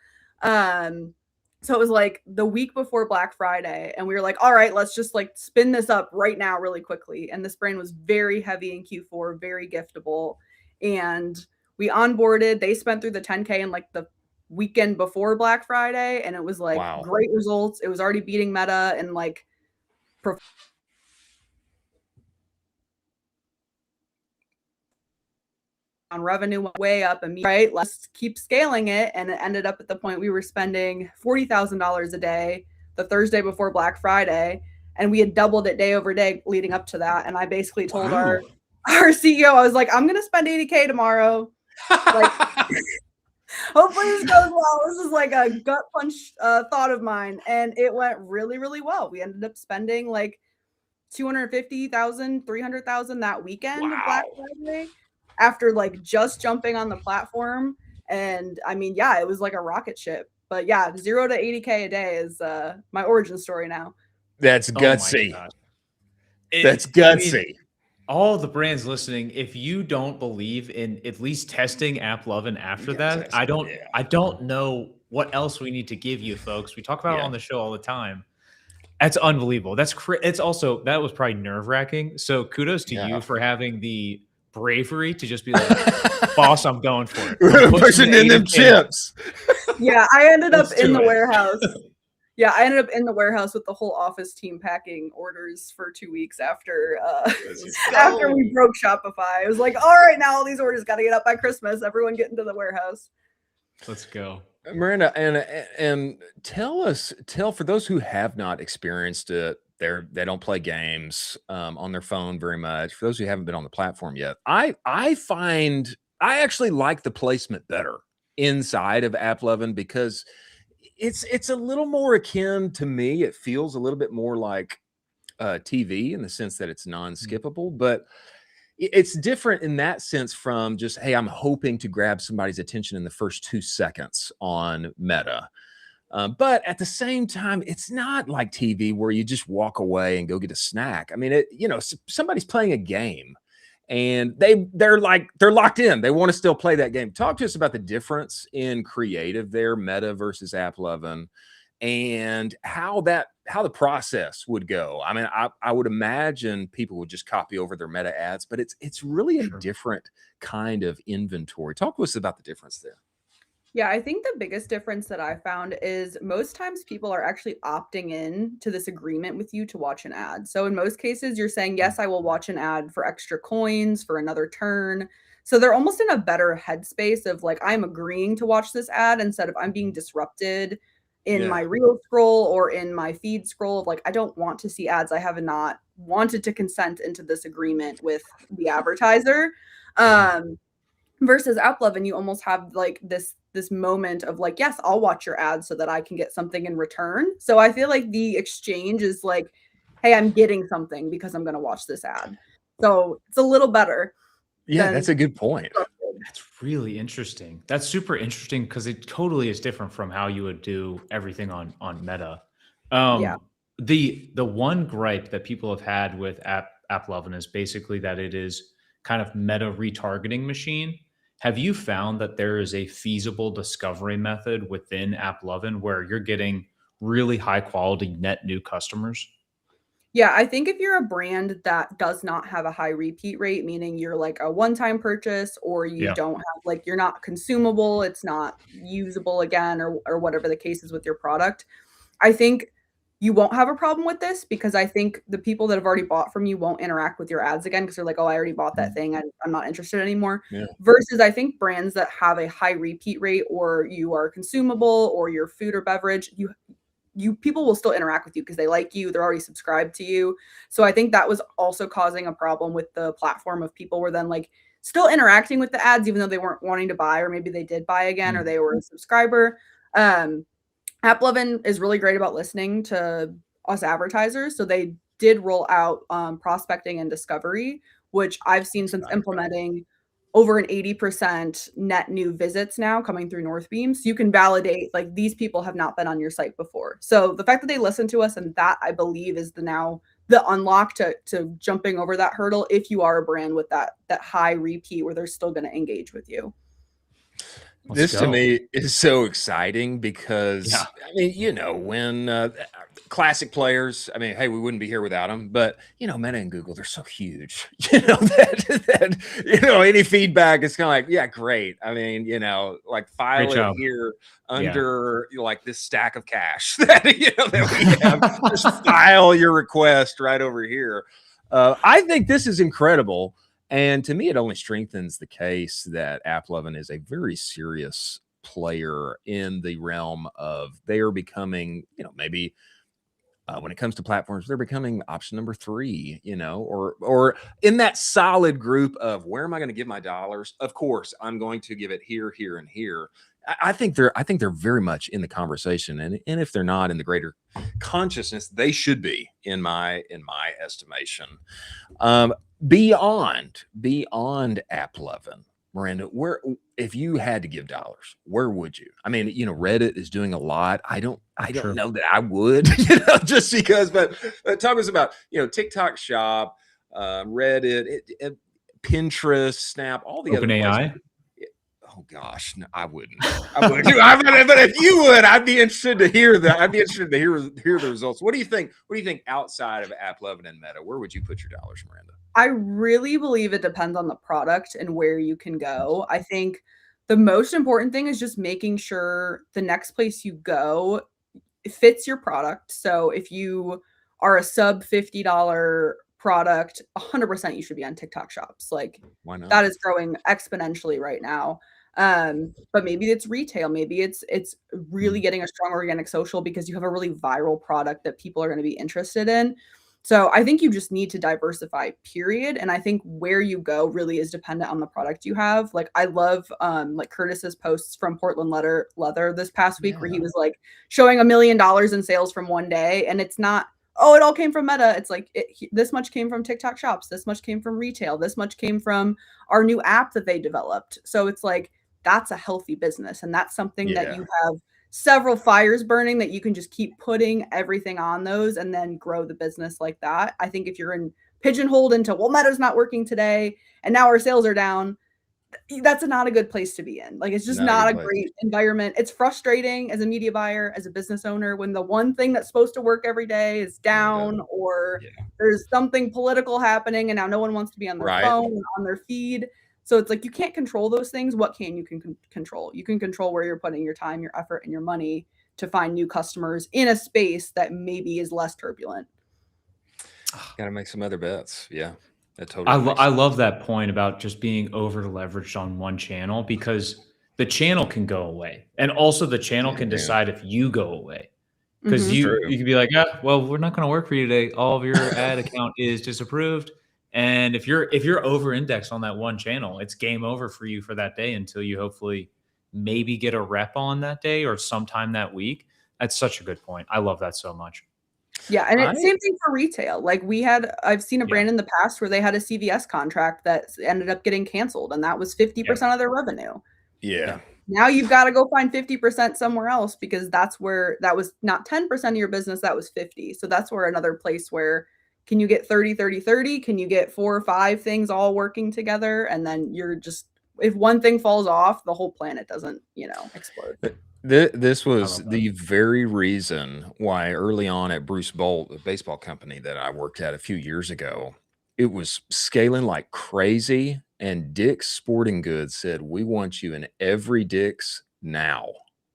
So it was like the week before Black Friday, and we were like, all right, let's just like spin this up right now really quickly. And this brand was very heavy in Q4, very giftable. And we onboarded, they spent through the 10K in like the weekend before Black Friday. And it was like great results. It was already beating Meta and like on revenue went way up and right, let's keep scaling it. And it ended up at the point we were spending $40,000 a day the Thursday before Black Friday. And we had doubled it day over day leading up to that. And I basically told our CEO, I was like, I'm going to spend 80K tomorrow. Like, hopefully this goes well. This is like a gut punch thought of mine. And it went really, really well. We ended up spending like $250,000, $300,000 that weekend of Black Friday after like just jumping on the platform. And I mean, yeah, it was like a rocket ship. But yeah, 0 to 80K a day is my origin story now. That's gutsy. That's gutsy. I mean, all the brands listening, if you don't believe in at least testing AppLovin after that, I don't know what else we need to give you, folks. We talk about it on the show all the time. That's unbelievable. It's also, that was probably nerve-wracking. So kudos to you for having the bravery to just be like, boss, I'm going for it. Pushing in them chips. Yeah, I ended up in the warehouse. Yeah, I ended up in the warehouse with the whole office team packing orders for 2 weeks after after we broke Shopify. It was like, all right, now all these orders got to get up by Christmas. Everyone get into the warehouse. Let's go. Miranda, and tell for those who have not experienced it, they don't play games on their phone very much. For those who haven't been on the platform yet, I actually like the placement better inside of AppLovin because it's a little more akin to me. It feels a little bit more like TV in the sense that it's non-skippable, but it's different in that sense from just, hey, I'm hoping to grab somebody's attention in the first 2 seconds on Meta. But at the same time, it's not like TV where you just walk away and go get a snack. I mean, somebody's playing a game and they're locked in. They want to still play that game. Talk to us about the difference in creative there, Meta versus AppLovin, and how the process would go. I mean, I would imagine people would just copy over their Meta ads, but it's really a different kind of inventory. Talk to us about the difference there. Yeah, I think the biggest difference that I found is most times people are actually opting in to this agreement with you to watch an ad. So in most cases, you're saying, yes, I will watch an ad for extra coins, for another turn. So they're almost in a better headspace of like, I'm agreeing to watch this ad instead of I'm being disrupted in my reel scroll or in my feed scroll of like, I don't want to see ads. I have not wanted to consent into this agreement with the advertiser. Versus AppLovin, you almost have like this moment of like, yes, I'll watch your ad so that I can get something in return. So I feel like the exchange is like, hey, I'm getting something because I'm going to watch this ad. So it's a little better. Yeah, that's a good point. That's really interesting. That's super interesting because it totally is different from how you would do everything on Meta. The one gripe that people have had with AppLovin is basically that it is kind of Meta retargeting machine. Have you found that there is a feasible discovery method within AppLovin where you're getting really high quality net new customers? Yeah, I think if you're a brand that does not have a high repeat rate, meaning you're like a one-time purchase or you don't have like, you're not consumable, it's not usable again or whatever the case is with your product, I think you won't have a problem with this because I think the people that have already bought from you won't interact with your ads again because they're like, oh, I already bought that thing. I'm not interested anymore. Yeah. Versus I think brands that have a high repeat rate or you are consumable or your food or beverage, you people will still interact with you because they like you. They're already subscribed to you. So I think that was also causing a problem with the platform of people were then like still interacting with the ads, even though they weren't wanting to buy, or maybe they did buy again, or they were a subscriber. AppLovin is really great about listening to us advertisers. So they did roll out prospecting and discovery, which I've seen since implementing over an 80% net new visits now coming through Northbeam. So you can validate like these people have not been on your site before. So the fact that they listen to us, and that I believe is the unlock to jumping over that hurdle if you are a brand with that high repeat where they're still going to engage with you. This to me is so exciting because I mean, you know, when classic players, I mean, hey, we wouldn't be here without them, but you know, Meta and Google, they're so huge, you know, that you know, any feedback is kind of like, yeah, great. I mean, you know, like file it here under like this stack of cash that, you know, that we have. Just file your request right over here. I think this is incredible. And to me, it only strengthens the case that AppLovin is a very serious player in the realm of they are becoming, you know, maybe when it comes to platforms, they're becoming option number 3, you know, or in that solid group of where am I going to give my dollars? Of course, I'm going to give it here, here, and here. I think they're very much in the conversation, and if they're not in the greater consciousness, they should be in my estimation. Beyond AppLovin, Miranda, where if you had to give dollars, where would you? I mean, you know, Reddit is doing a lot. I don't know that I would, you know, just because. But talk to us about, you know, TikTok Shop, Reddit, Pinterest, Snap, all the other places. Oh gosh, no, I wouldn't. But if you would, I'd be interested to hear that. I'd be interested to hear the results. What do you think? What do you think outside of AppLovin and Meta? Where would you put your dollars, Miranda? I really believe it depends on the product and where you can go. I think the most important thing is just making sure the next place you go fits your product. So if you are a sub $50 product, 100% you should be on TikTok Shops. Like, why not? That is growing exponentially right now. But maybe it's retail, maybe it's really getting a strong organic social because you have a really viral product that people are going to be interested in. So I think you just need to diversify, period. And I think where you go really is dependent on the product you have. Like I love like Curtis's posts from Portland Leather this past week where he was like showing $1 million in sales from one day. And it's not, oh, it all came from Meta. It's like this much came from TikTok Shops. This much came from retail. This much came from our new app that they developed. So it's like, that's a healthy business. And that's something that you have several fires burning that you can just keep putting everything on those and then grow the business like that. I think if you're pigeonholed into, well, Meta's not working today and now our sales are down, that's not a good place to be in. Like, it's just not a great environment. It's frustrating as a media buyer, as a business owner, when the one thing that's supposed to work every day is down or there's something political happening and now no one wants to be on their phone, on their feed. So it's like, you can't control those things. What can you control? You can control where you're putting your time, your effort, and your money to find new customers in a space that maybe is less turbulent. Got to make some other bets. Yeah, that totally. I love that point about just being over leveraged on one channel, because the channel can go away, and also the channel can decide if you go away. Because you can be like, well, we're not going to work for you today. All of your ad account is disapproved. And if you're over indexed on that one channel, it's game over for you for that day until you hopefully maybe get a rep on that day or sometime that week. That's such a good point. I love that so much. Yeah. And it's same thing for retail. Like I've seen a brand in the past where they had a CVS contract that ended up getting canceled, and that was 50% of their revenue. Yeah. Now you've got to go find 50% somewhere else, because that's where that was not 10% of your business, that was 50. So that's where another place where, can you get 30, 30, 30? Can you get 4 or 5 things all working together? And then you're just, if one thing falls off, the whole planet doesn't, explode. This was the very reason why early on at Bruce Bolt, a baseball company that I worked at a few years ago, it was scaling like crazy. And Dick's Sporting Goods said, we want you in every Dick's now.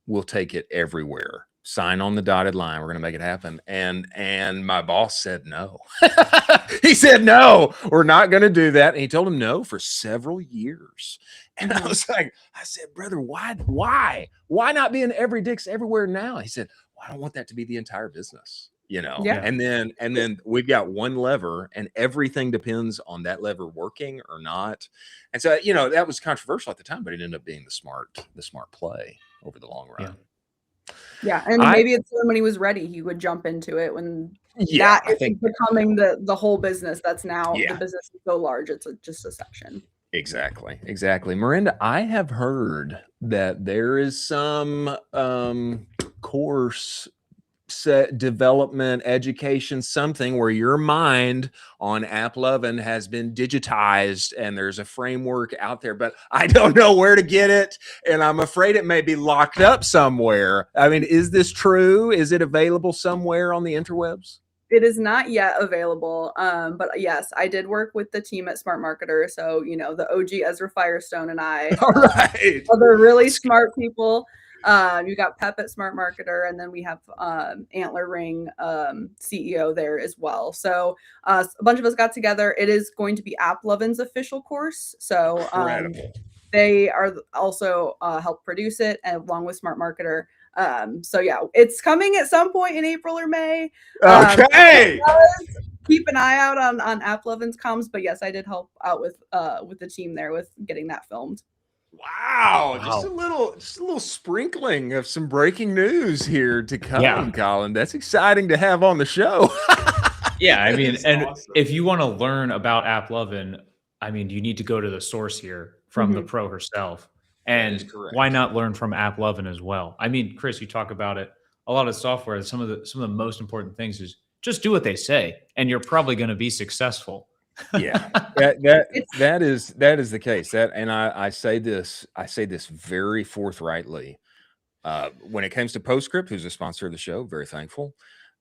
We'll take it everywhere. Sign on the dotted line. We're going to make it happen. And my boss said no. He said, no, we're not going to do that. And he told him no for several years. And I was like, I said, brother, why not be in every Dick's everywhere now? He said, well, I don't want that to be the entire business, And then we've got one lever, and everything depends on that lever working or not. And so, that was controversial at the time, but it ended up being the smart play over the long run. Yeah, and maybe it's when he was ready, he would jump into it when that is becoming the whole business. That's now the business is so large, it's just a section. Exactly. Miranda, I have heard that there is some course set development, education, something where your mind on AppLovin has been digitized and there's a framework out there, but I don't know where to get it. And I'm afraid it may be locked up somewhere. I mean, is this true? Is it available somewhere on the interwebs? It is not yet available, but yes, I did work with the team at Smart Marketer. So, you know, the OG Ezra Firestone and I All right. other really smart people. You got Pep at Smart Marketer, and then we have Antler Ring CEO there as well. So a bunch of us got together. It is going to be AppLovin's official course. So they are also help produce it along with Smart Marketer. So yeah, it's coming at some point in April or May. Okay. Keep an eye out on AppLovin's comms. But yes, I did help out with the team there with getting that filmed. Wow. Just a little sprinkling of some breaking news here to come, Colin. That's exciting to have on the show. Yeah, I mean, and awesome. If you want to learn about AppLovin, I mean, you need to go to the source here from the pro herself. And why not learn from AppLovin as well? I mean, Chris, you talk about it. A lot of software, some of the most important things is just do what they say, and you're probably going to be successful. Yeah, that is the case. And I say this very forthrightly. When it comes to Postscript, who's a sponsor of the show, very thankful.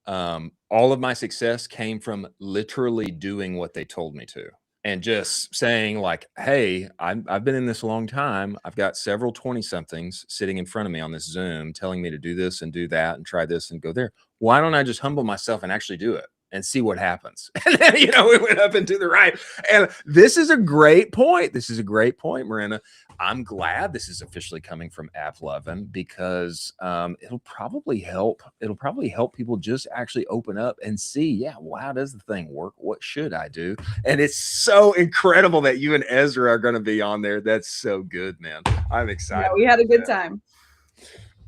All of my success came from literally doing what they told me to. And just saying like, hey, I've been in this a long time. I've got several 20-somethings sitting in front of me on this Zoom telling me to do this and do that and try this and go there. Why don't I just humble myself and actually do it and see what happens? And then, you know, we went up and to the right. And this is a great point. This is a great point, Miranda. I'm glad this is officially coming from AppLovin because it'll probably help people just actually open up and see, yeah, well, how does the thing work? What should I do? And it's so incredible that you and Ezra are going to be on there. That's so good, man. I'm excited. Yeah, we had a good time.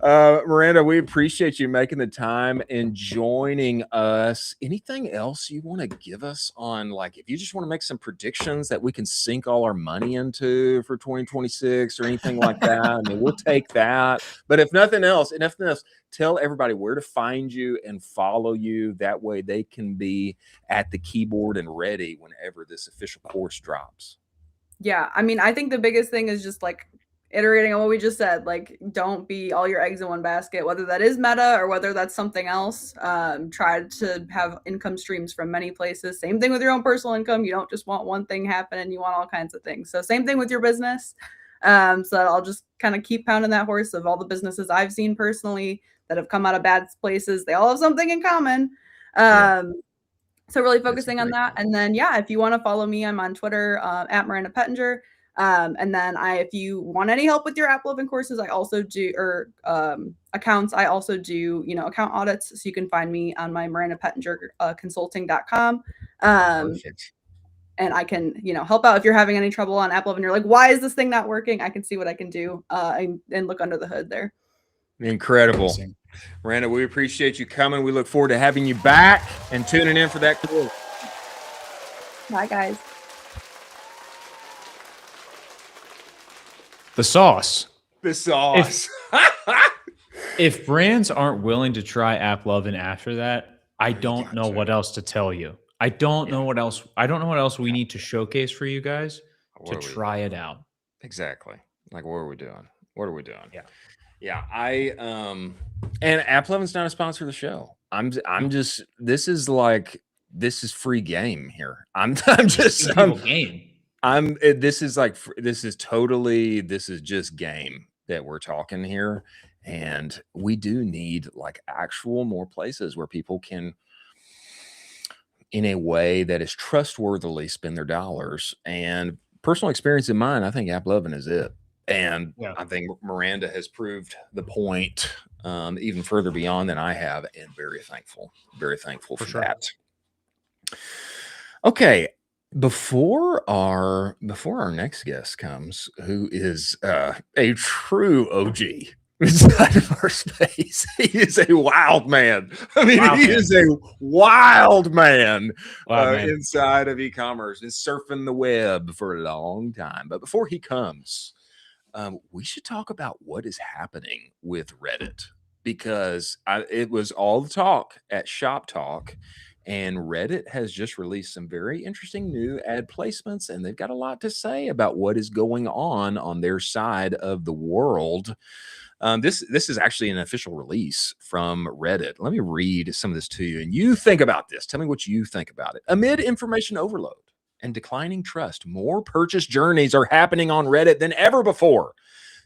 Miranda, we appreciate you making the time and joining us. Anything else you want to give us on, like, if you just want to make some predictions that we can sink all our money into for 2026 or anything like that? I mean, we'll take that. But if nothing else, tell everybody where to find you and follow you. That way they can be at the keyboard and ready whenever this official course drops. Yeah, I mean, I think the biggest thing is just like iterating on what we just said. Like, don't be all your eggs in one basket, whether that is Meta or whether that's something else. Try to have income streams from many places. Same thing with your own personal income. You don't just want one thing happening. You want all kinds of things. So same thing with your business. So I'll just kind of keep pounding that horse of all the businesses I've seen personally that have come out of bad places. They all have something in common. So really focusing on that. And then, yeah, if you want to follow me, I'm on Twitter at Miranda Pettinger. And then if you want any help with your AppLovin courses, I also do, or accounts, I also do, you know, account audits. So you can find me on my Miranda Pettinger consulting.com. And I can, you know, help out if you're having any trouble on AppLovin. You're like, why is this thing not working? I can see what I can do and look under the hood there. Incredible. Miranda, we appreciate you coming. We look forward to having you back and tuning in for that course. Bye, guys. The sauce. If brands aren't willing to try AppLovin after that, I don't know what else to tell you. I don't know what else. I don't know what else we need to showcase for you guys to try it out. Exactly. Like, what are we doing? Yeah. And AppLovin's not a sponsor of the show. This is free game here. This is just game that we're talking here. And we do need like actual more places where people can, in a way that is trustworthily, spend their dollars. And personal experience in mine, I think AppLovin is it. And I think Miranda has proved the point even further beyond than I have, and very thankful for that. Okay. Before our next guest comes, who is a true OG inside of our space. He is a wild man. I mean, he is a wild man, inside of e-commerce and surfing the web for a long time. But before he comes, we should talk about what is happening with Reddit, because it was all the talk at Shop Talk, and Reddit has just released some very interesting new ad placements, and they've got a lot to say about what is going on their side of the world. This is actually an official release from Reddit. Let me read some of this to you, and you think about this. Tell me what you think about it. Amid information overload and declining trust, more purchase journeys are happening on Reddit than ever before.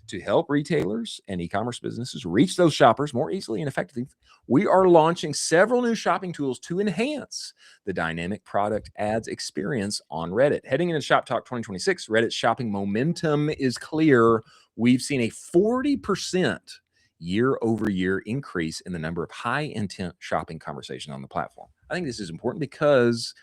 To help retailers and e-commerce businesses reach those shoppers more easily and effectively, we are launching several new shopping tools to enhance the dynamic product ads experience on Reddit. Heading into Shop Talk 2026, Reddit's shopping momentum is clear. We've seen a 40% year-over-year increase in the number of high-intent shopping conversations on the platform. I think this is important because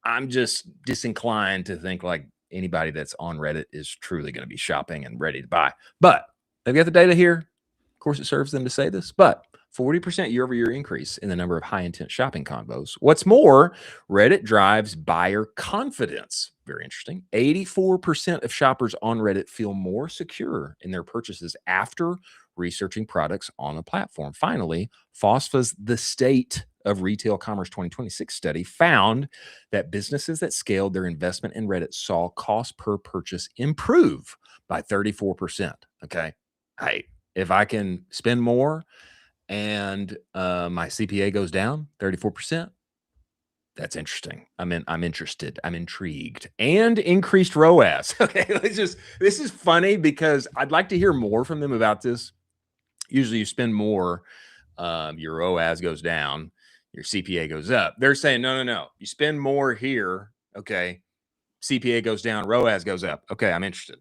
I'm just disinclined to think like anybody that's on Reddit is truly going to be shopping and ready to buy. But they've got the data here. Of course, it serves them to say this, but 40% year-over-year increase in the number of high-intent shopping combos. What's more, Reddit drives buyer confidence. Very interesting. 84% of shoppers on Reddit feel more secure in their purchases after researching products on the platform. Finally, FOSFA's The State of Retail Commerce 2026 study found that businesses that scaled their investment in Reddit saw cost per purchase improve by 34%. Okay. Hey, if I can spend more and my CPA goes down 34%, that's interesting. I'm interested. I'm intrigued. And increased ROAS. Okay, this is funny because I'd like to hear more from them about this. Usually you spend more, your ROAS goes down, your CPA goes up. They're saying, no. You spend more here, okay, CPA goes down, ROAS goes up. Okay, I'm interested.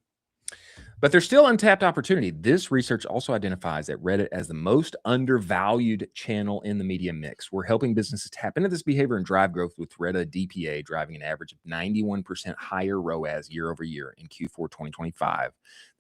But there's still untapped opportunity. This research also identifies that Reddit as the most undervalued channel in the media mix. We're helping businesses tap into this behavior and drive growth with Reddit DPA driving an average of 91% higher ROAS year over year in Q4 2025.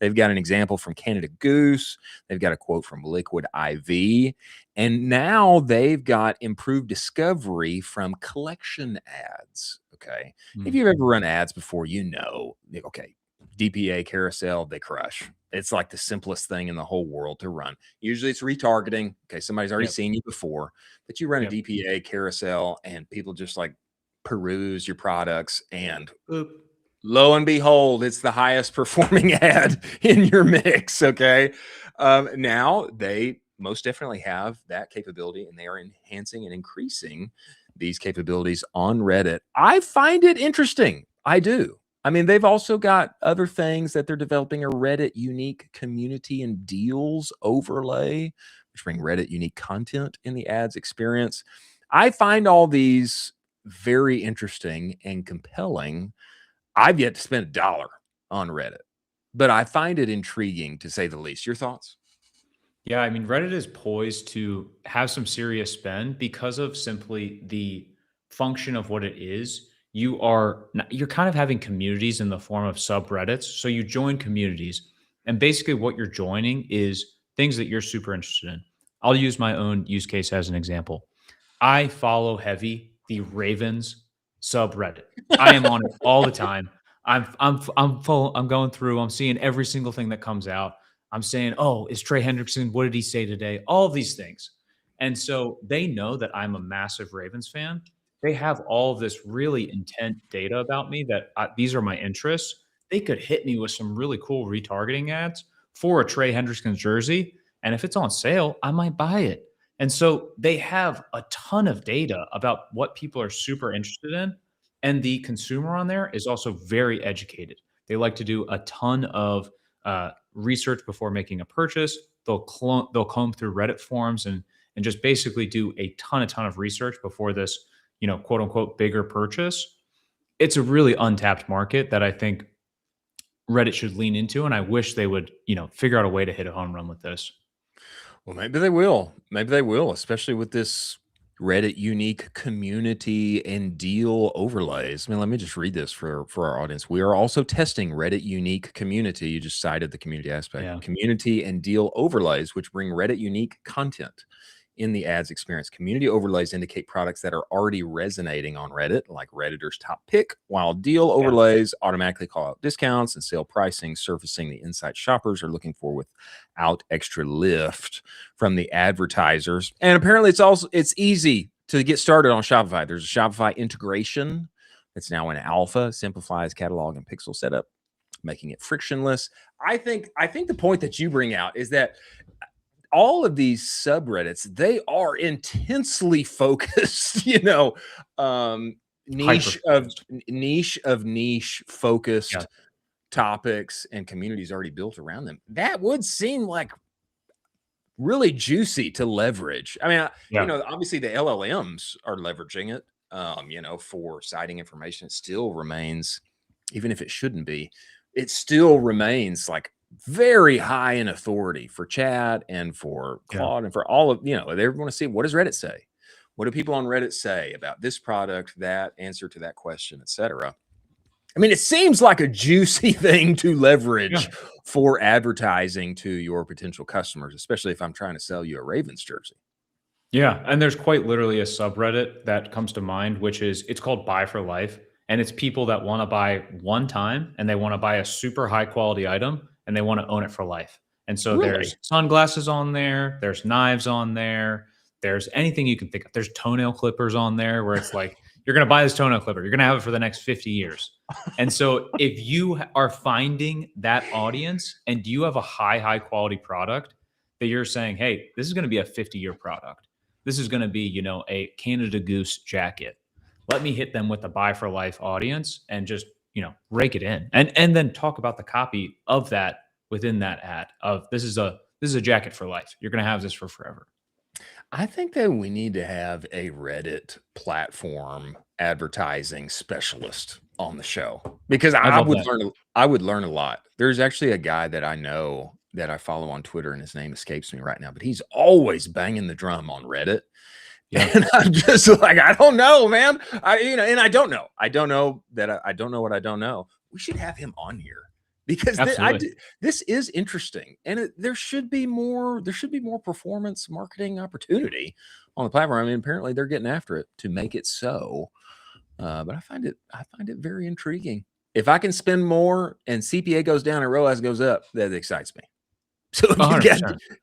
They've got an example from Canada Goose. They've got a quote from Liquid IV. And now they've got improved discovery from collection ads. Okay. If you've ever run ads before, you know, okay, DPA carousel, they crush. It's like the simplest thing in the whole world to run. Usually it's retargeting. Okay, somebody's already seen you before, but you run a DPA carousel and people just like peruse your products, and lo and behold, it's the highest performing ad in your mix. Okay. Now they most definitely have that capability, and they are enhancing and increasing these capabilities on Reddit. I find it interesting. I do. I mean, they've also got other things that they're developing, a Reddit unique community and deals overlay, which bring Reddit unique content in the ads experience. I find all these very interesting and compelling. I've yet to spend $1 on Reddit, but I find it intriguing to say the least. Your thoughts? Yeah, I mean, Reddit is poised to have some serious spend because of simply the function of what it is. You're kind of having communities in the form of subreddits. So you join communities, and basically what you're joining is things that you're super interested in. I'll use my own use case as an example. I follow heavy the Ravens subreddit. I am on it all the time. I'm going through, I'm seeing every single thing that comes out. I'm saying, oh, is Trey Hendrickson? What did he say today? All of these things. And so they know that I'm a massive Ravens fan. They have all of this really intense data about me that these are my interests. They could hit me with some really cool retargeting ads for a Trey Hendrickson jersey. And if it's on sale, I might buy it. And so they have a ton of data about what people are super interested in. And the consumer on there is also very educated. They like to do a ton of research before making a purchase. They'll comb through Reddit forums and just basically do a ton of research before this, quote unquote, bigger purchase. It's a really untapped market that I think Reddit should lean into. And I wish they would, figure out a way to hit a home run with this. Well, maybe they will. Maybe they will, especially with this Reddit unique community and deal overlays. I mean, let me just read this for our audience. We are also testing Reddit unique community. You just cited the community aspect. Yeah. Community and deal overlays, which bring Reddit unique content in the ads experience. Community overlays indicate products that are already resonating on Reddit, like Redditor's top pick, while deal overlays automatically call out discounts and sale pricing, surfacing the insight shoppers are looking for without extra lift from the advertisers. And apparently it's easy to get started on Shopify. There's a Shopify integration that's now in alpha, simplifies catalog and pixel setup, making it frictionless. I think the point that you bring out is that all of these subreddits, they are intensely focused, niche of niche focused topics and communities already built around them. That would seem like really juicy to leverage. I mean, obviously the LLMs are leveraging it, for citing information. It still remains, even if it shouldn't be, it still remains like very high in authority for chat and for Claude and for all of, they want to see, what does Reddit say? What do people on Reddit say about this product, that answer to that question, etc.? I mean, it seems like a juicy thing to leverage for advertising to your potential customers, especially if I'm trying to sell you a Ravens jersey. Yeah. And there's quite literally a subreddit that comes to mind, which is, it's called Buy for Life. And it's people that want to buy one time and they want to buy a super high quality item and they want to own it for life. And so there's sunglasses on there, there's knives on there, there's anything you can think of. There's toenail clippers on there where it's like, you're going to buy this toenail clipper, you're going to have it for the next 50 years. And so if you are finding that audience and you have a high quality product that you're saying, hey, this is going to be a 50-year product. This is going to be, a Canada Goose jacket. Let me hit them with the Buy for Life audience and just, rake it in and then talk about the copy of that within that ad of this is a jacket for life. You're going to have this for forever. I think that we need to have a Reddit platform advertising specialist on the show because I would learn a lot. There's actually a guy that I know that I follow on Twitter and his name escapes me right now, but he's always banging the drum on Reddit. Yeah. And I'm just like, I don't know, man. And I don't know. I don't know what I don't know. We should have him on here because this is interesting, and there should be more performance marketing opportunity on the platform. I mean, apparently they're getting after it to make it so. But I find it very intriguing. If I can spend more and CPA goes down and ROAS goes up, that excites me. So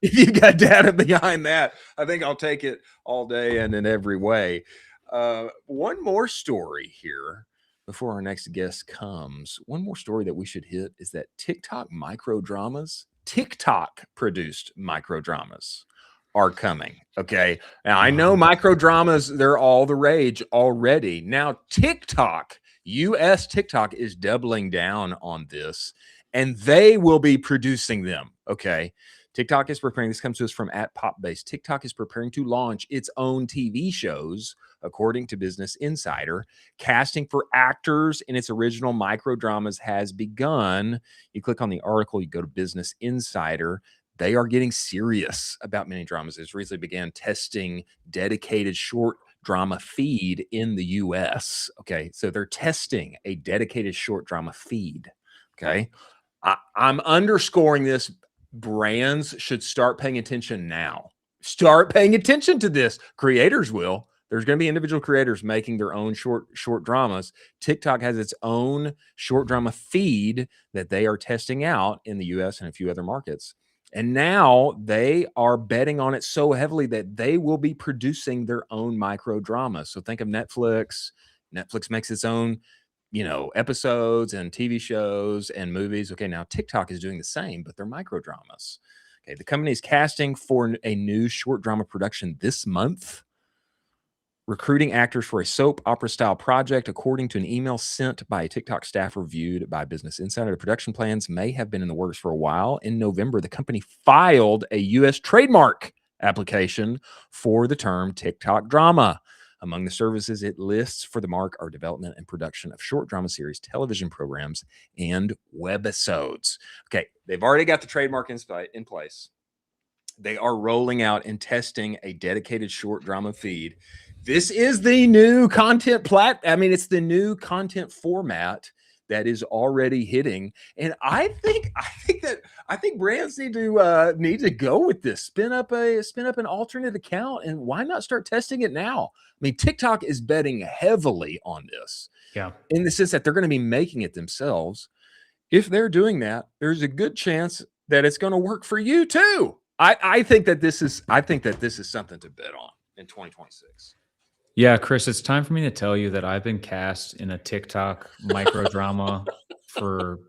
if you got data behind that, I think I'll take it all day and in every way. One more story here before our next guest comes. One more story that we should hit is that TikTok produced microdramas are coming. Okay. Now I know microdramas, they're all the rage already. Now US TikTok is doubling down on this, and they will be producing them. Okay. TikTok is preparing. This comes to us from @PopBase. TikTok is preparing to launch its own TV shows, according to Business Insider. Casting for actors in its original microdramas has begun. You click on the article, you go to Business Insider. They are getting serious about mini dramas. It recently began testing dedicated short drama feed in the US. Okay. So they're testing a dedicated short drama feed. Okay. I'm underscoring this. Brands should start paying attention now. Start paying attention to this. Creators will. There's going to be individual creators making their own short dramas. TikTok has its own short drama feed that they are testing out in the US and a few other markets. And now they are betting on it so heavily that they will be producing their own micro dramas. So think of Netflix. Netflix makes its own episodes and TV shows and movies. Okay, now TikTok is doing the same, but they're micro dramas. Okay, the company is casting for a new short drama production this month, recruiting actors for a soap opera style project, according to an email sent by a TikTok staff reviewed by Business Insider. The production plans may have been in the works for a while. In November, the company filed a U.S. trademark application for the term TikTok drama. Among the services it lists for the mark are development and production of short drama series, television programs, and webisodes. Okay, they've already got the trademark in place. they are rolling out and testing a dedicated short drama feed. This is the new content it's the new content format that is already hitting. And I think brands need to go with this. Spin up an alternate account, and why not start testing it now? I mean, TikTok is betting heavily on this. Yeah. In the sense that they're going to be making it themselves. If they're doing that, there's a good chance that it's going to work for you too. I think that this is something to bet on in 2026. Yeah, Chris, it's time for me to tell you that I've been cast in a TikTok micro drama for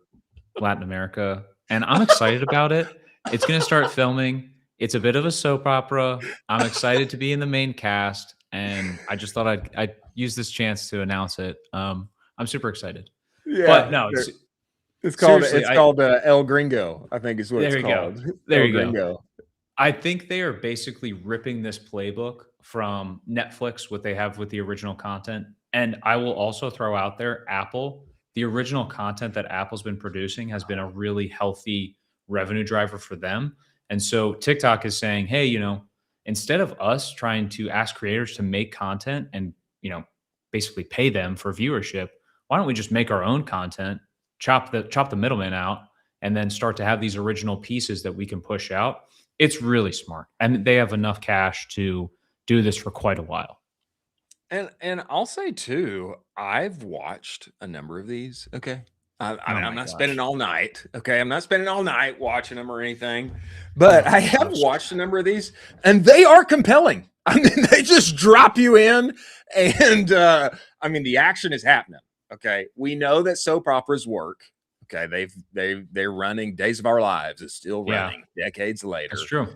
Latin America, and I'm excited about it. It's going to start filming. It's a bit of a soap opera. I'm excited to be in the main cast, and I just thought I'd use this chance to announce it. I'm super excited. Yeah, but no, it's called El Gringo, I think is what it's called. There you go. I think they are basically ripping this playbook from Netflix, what they have with the original content. And I will also throw out there, Apple, the original content that Apple's been producing has been a really healthy revenue driver for them. And so TikTok is saying, hey, instead of us trying to ask creators to make content and, basically pay them for viewership, why don't we just make our own content, chop the middleman out, and then start to have these original pieces that we can push out? It's really smart. And they have enough cash to do this for quite a while. And I'll say too, I've watched a number of these. Okay. I'm not spending all night. Okay. I'm not spending all night watching them or anything, but I have watched a number of these, and they are compelling. I mean, they just drop you in, and the action is happening. Okay. We know that soap operas work. Okay. They're running. Days of Our Lives is still running decades later. That's true.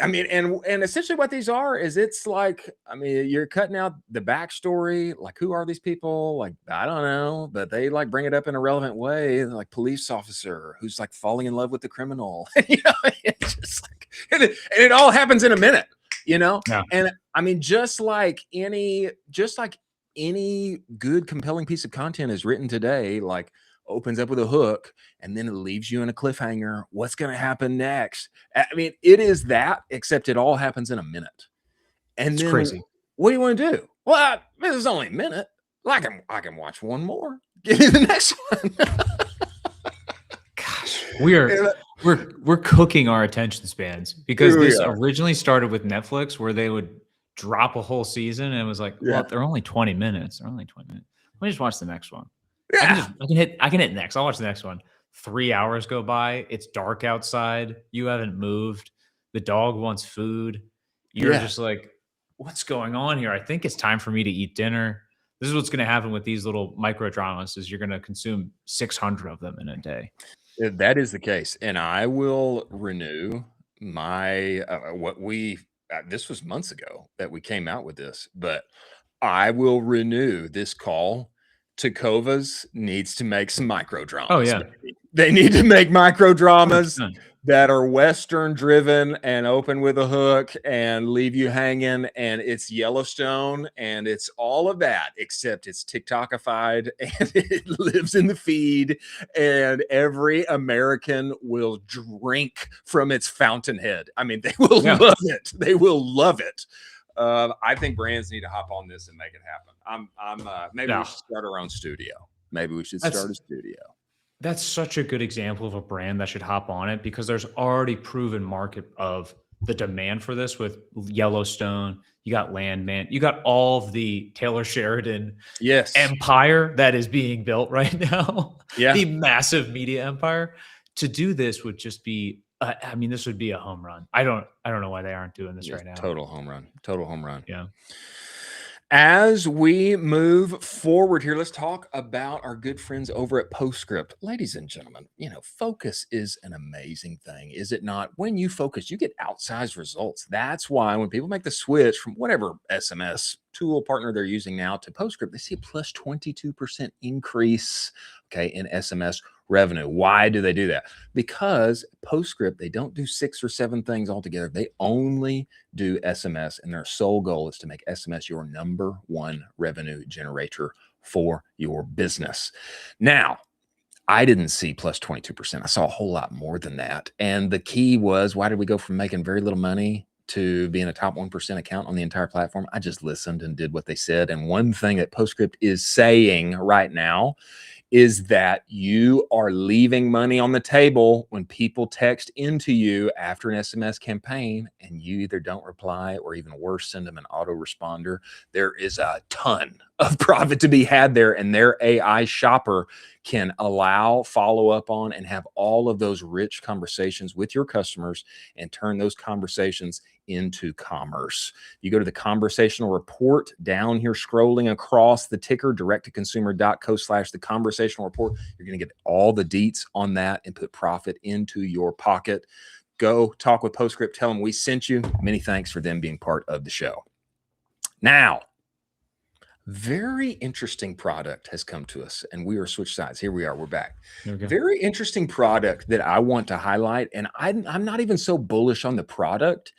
I mean, and essentially what these are is, it's like, you're cutting out the backstory. Like, who are these people? Like, I don't know, but they like bring it up in a relevant way. Like, police officer who's like falling in love with the criminal. It's just like, and it all happens in a minute, Yeah. And I mean, just like any good, compelling piece of content is written today, like, opens up with a hook and then it leaves you in a cliffhanger. What's going to happen next? I mean, it is that, except it all happens in a minute. And it's then, crazy. What do you want to do? Well, this is only a minute. Well, I can watch one more. Give me the next one. Gosh, we're cooking our attention spans, because this originally started with Netflix, where they would drop a whole season and it was like, well, they're only 20 minutes. They're only 20 minutes. Let me just watch the next one. Yeah. I can hit next. I'll watch the next one. 3 hours go by. It's dark outside. You haven't moved. The dog wants food. You're just like, what's going on here? I think it's time for me to eat dinner. This is what's going to happen with these little micro dramas, is you're going to consume 600 of them in a day. That is the case. And I will renew my, this was months ago that we came out with this, but I will renew this call. Takovas needs to make some micro dramas. Oh yeah, they need to make micro dramas that are Western driven and open with a hook and leave you hanging. And it's Yellowstone, and it's all of that, except it's TikTokified and it lives in the feed, and every American will drink from its fountainhead. I mean, they will love it. They will love it. I think brands need to hop on this and make it happen. Maybe we should start our own studio. Maybe we should start a studio. That's such a good example of a brand that should hop on it, because there's already proven market of the demand for this with Yellowstone. You got Landman. You got all of the Taylor Sheridan empire that is being built right now. Yeah. The massive media empire. To do this would just be, this would be a home run. I don't know why they aren't doing this right now. Total home run. Total home run. Yeah. As we move forward here, let's talk about our good friends over at Postscript. Ladies and gentlemen, focus is an amazing thing, is it not? When you focus, you get outsized results. That's why when people make the switch from whatever SMS tool partner they're using now to Postscript, they see a plus 22% increase, in SMS revenue. Why do they do that? Because Postscript, they don't do 6 or 7 things altogether. They only do SMS, and their sole goal is to make SMS your #1 revenue generator for your business. Now, I didn't see plus 22%. I saw a whole lot more than that. And the key was, why did we go from making very little money to being a top 1% account on the entire platform? I just listened and did what they said. And one thing that Postscript is saying right now is that you are leaving money on the table when people text into you after an SMS campaign and you either don't reply or, even worse, send them an autoresponder. There is a ton of profit to be had there, and their AI shopper can allow, follow up on, and have all of those rich conversations with your customers and turn those conversations into commerce. You go to the conversational report down here, scrolling across the ticker, directtoconsumer.co/the conversational report. You're going to get all the deets on that and put profit into your pocket. Go talk with Postscript. Tell them we sent you. Many thanks for them being part of the show. Now, very interesting product has come to us, and we are switched sides. Here we are. We're back. Okay. Very interesting product that I want to highlight, and I'm not even so bullish on the product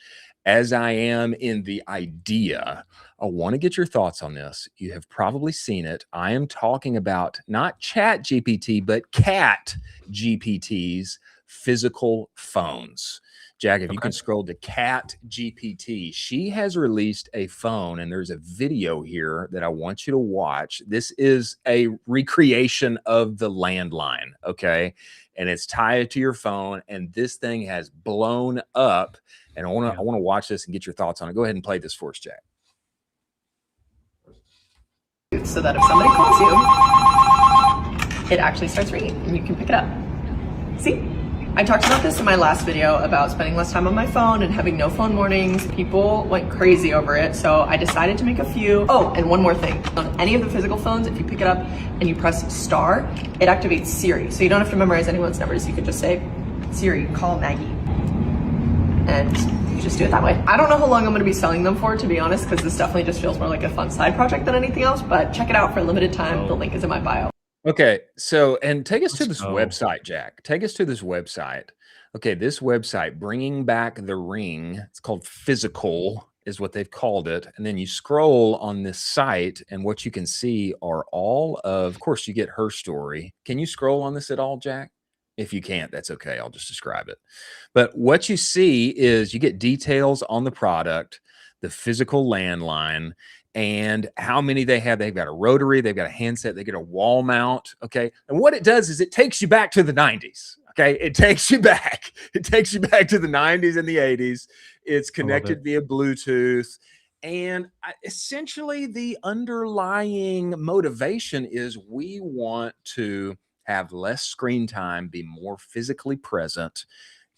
as I am in the idea. I want to get your thoughts on this. You have probably seen it. I am talking about not Chat GPT, but Cat GPT's physical phones. Jack, if you can scroll to Cat GPT, she has released a phone, and there's a video here that I want you to watch. This is a recreation of the landline, okay? And it's tied to your phone, and this thing has blown up. And I want to watch this and get your thoughts on it. Go ahead and play this for us, Jack. So that if somebody calls you, it actually starts ringing and you can pick it up. See? I talked about this in my last video about spending less time on my phone and having no phone mornings. People went crazy over it, so I decided to make a few. Oh, and one more thing. On any of the physical phones, if you pick it up and you press star, it activates Siri. So you don't have to memorize anyone's numbers. You could just say, Siri, call Maggie. And you just do it that way. I don't know how long I'm gonna be selling them for, to be honest, because this definitely just feels more like a fun side project than anything else, but check it out for a limited time. The link is in my bio. Okay, so, and take us to this website, Jack. Take us to this website. Okay, this website, Bringing Back the Ring, it's called Physical, is what they've called it. And then you scroll on this site, and what you can see are all of course, you get her story. Can you scroll on this at all, Jack? If you can't, that's okay. I'll just describe it. But what you see is you get details on the product, the physical landline, and how many they have. They've got a rotary, they've got a handset, they get a wall mount. Okay. And what it does is it takes you back to the 90s. Okay. It takes you back. It takes you back to the 90s and the 80s. It's connected via Bluetooth. And essentially, the underlying motivation is we want to have less screen time, be more physically present.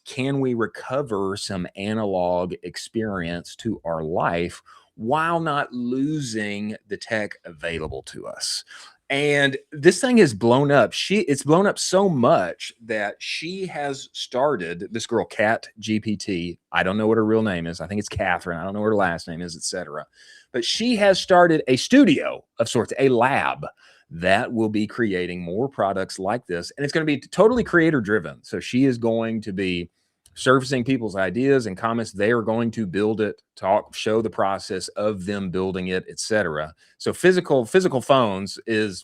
Can we recover some analog experience to our life while not losing the tech available to us? And this thing has blown up. It's blown up so much that she has started, this girl, Cat GPT. I don't know what her real name is. I think it's Catherine. I don't know what her last name is, etc. But she has started a studio of sorts, a lab that will be creating more products like this. And it's going to be totally creator driven. So she is going to be surfacing people's ideas and comments. They are going to build it, talk, show the process of them building it, etc. So physical phones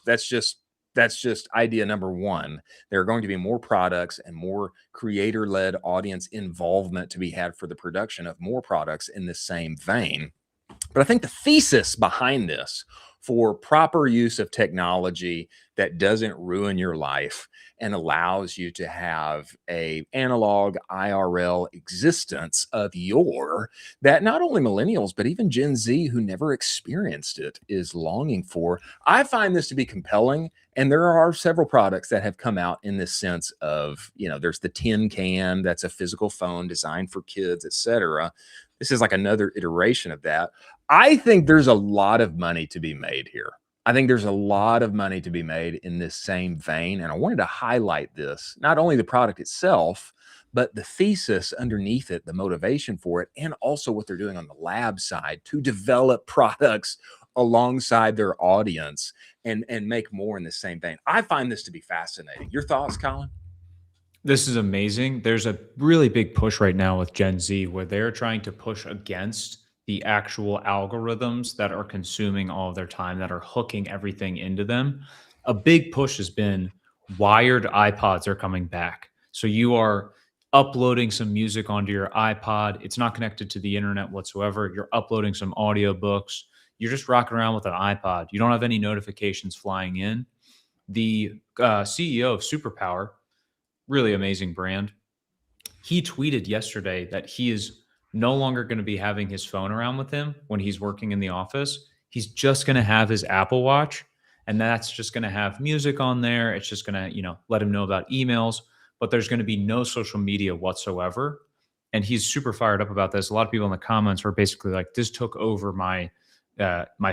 that's just idea number one. There are going to be more products and more creator-led audience involvement to be had for the production of more products in the same vein. But I think the thesis behind this, for proper use of technology that doesn't ruin your life and allows you to have a analog IRL existence of that not only millennials, but even Gen Z who never experienced it is longing for. I find this to be compelling. And there are several products that have come out in this sense of, there's the tin can, that's a physical phone designed for kids, etc. This is like another iteration of that. I think there's a lot of money to be made here. I think there's a lot of money to be made in this same vein. And I wanted to highlight this, not only the product itself, but the thesis underneath it, the motivation for it, and also what they're doing on the lab side to develop products alongside their audience and make more in the same vein. I find this to be fascinating. Your thoughts, Colin? This is amazing. There's a really big push right now with Gen Z where they're trying to push against the actual algorithms that are consuming all of their time, that are hooking everything into them. A big push has been, wired iPods are coming back. So you are uploading some music onto your iPod. It's not connected to the internet whatsoever. You're uploading some audiobooks. You're just rocking around with an iPod. You don't have any notifications flying in. The CEO of Superpower, really amazing brand, he tweeted yesterday that he is no longer going to be having his phone around with him when he's working in the office. He's just going to have his Apple Watch, and that's just going to have music on there. It's just going to, let him know about emails, but there's going to be no social media whatsoever. And he's super fired up about this. A lot of people in the comments were basically like, this took over my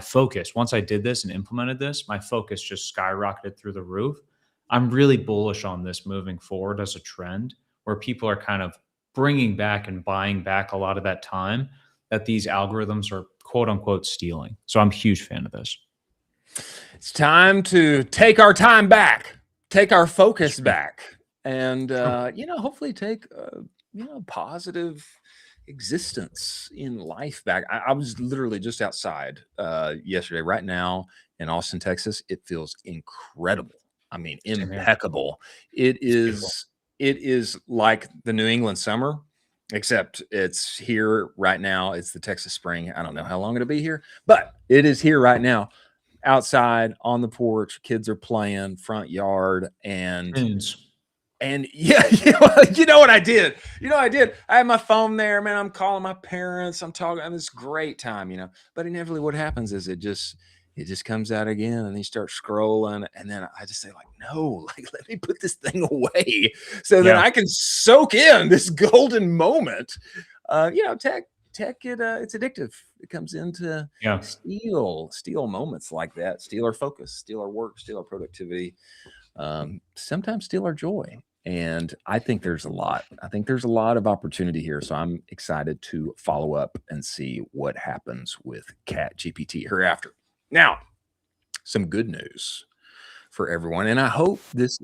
focus. Once I did this and implemented this, my focus just skyrocketed through the roof. I'm really bullish on this moving forward as a trend, where people are kind of bringing back and buying back a lot of that time that these algorithms are quote unquote stealing. So I'm a huge fan of this. It's time to take our time back, take our focus back, and, hopefully take, positive existence in life back. I was literally just outside yesterday. Right now in Austin, Texas, it feels incredible. I mean, impeccable. It is like the New England summer, except it's here right now. It's the Texas spring. I don't know how long it'll be here, but it is here right now. Outside on the porch, kids are playing, front yard, and yeah, you know what I did? I had my phone there, man. I'm calling my parents. I'm talking. And it's a great time, But inevitably, what happens is it just comes out again, and you start scrolling, and then I just say, like, no, like, let me put this thing away so that I can soak in this golden moment. Tech, it's addictive. It comes into steal moments like that, steal our focus, steal our work, steal our productivity, sometimes steal our joy. And I think there's a lot. Of opportunity here. So I'm excited to follow up and see what happens with ChatGPT hereafter. Now, some good news for everyone. And I hope there's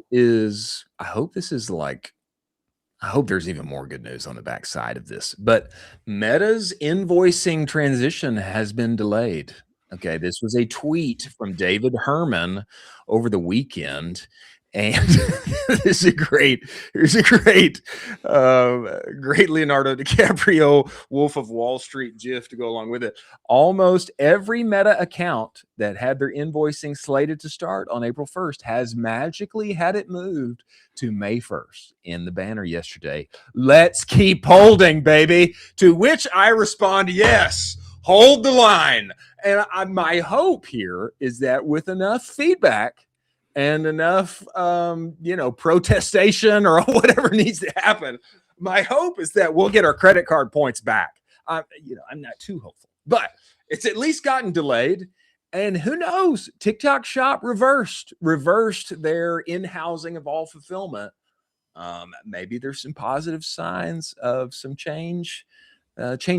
even more good news on the backside of this. But Meta's invoicing transition has been delayed. Okay, this was a tweet from David Herman over the weekend. And here's a great great Leonardo DiCaprio Wolf of Wall Street gif to go along with it. Almost every Meta account that had their invoicing slated to start on April 1st has magically had it moved to May 1st in the banner yesterday. Let's keep holding, baby. To which I respond, yes, hold the line. And my hope here is that with enough feedback and enough, protestation or whatever needs to happen, my hope is that we'll get our credit card points back. I'm not too hopeful, but it's at least gotten delayed. And who knows? TikTok Shop reversed their in-housing of all fulfillment. Maybe there's some positive signs of some change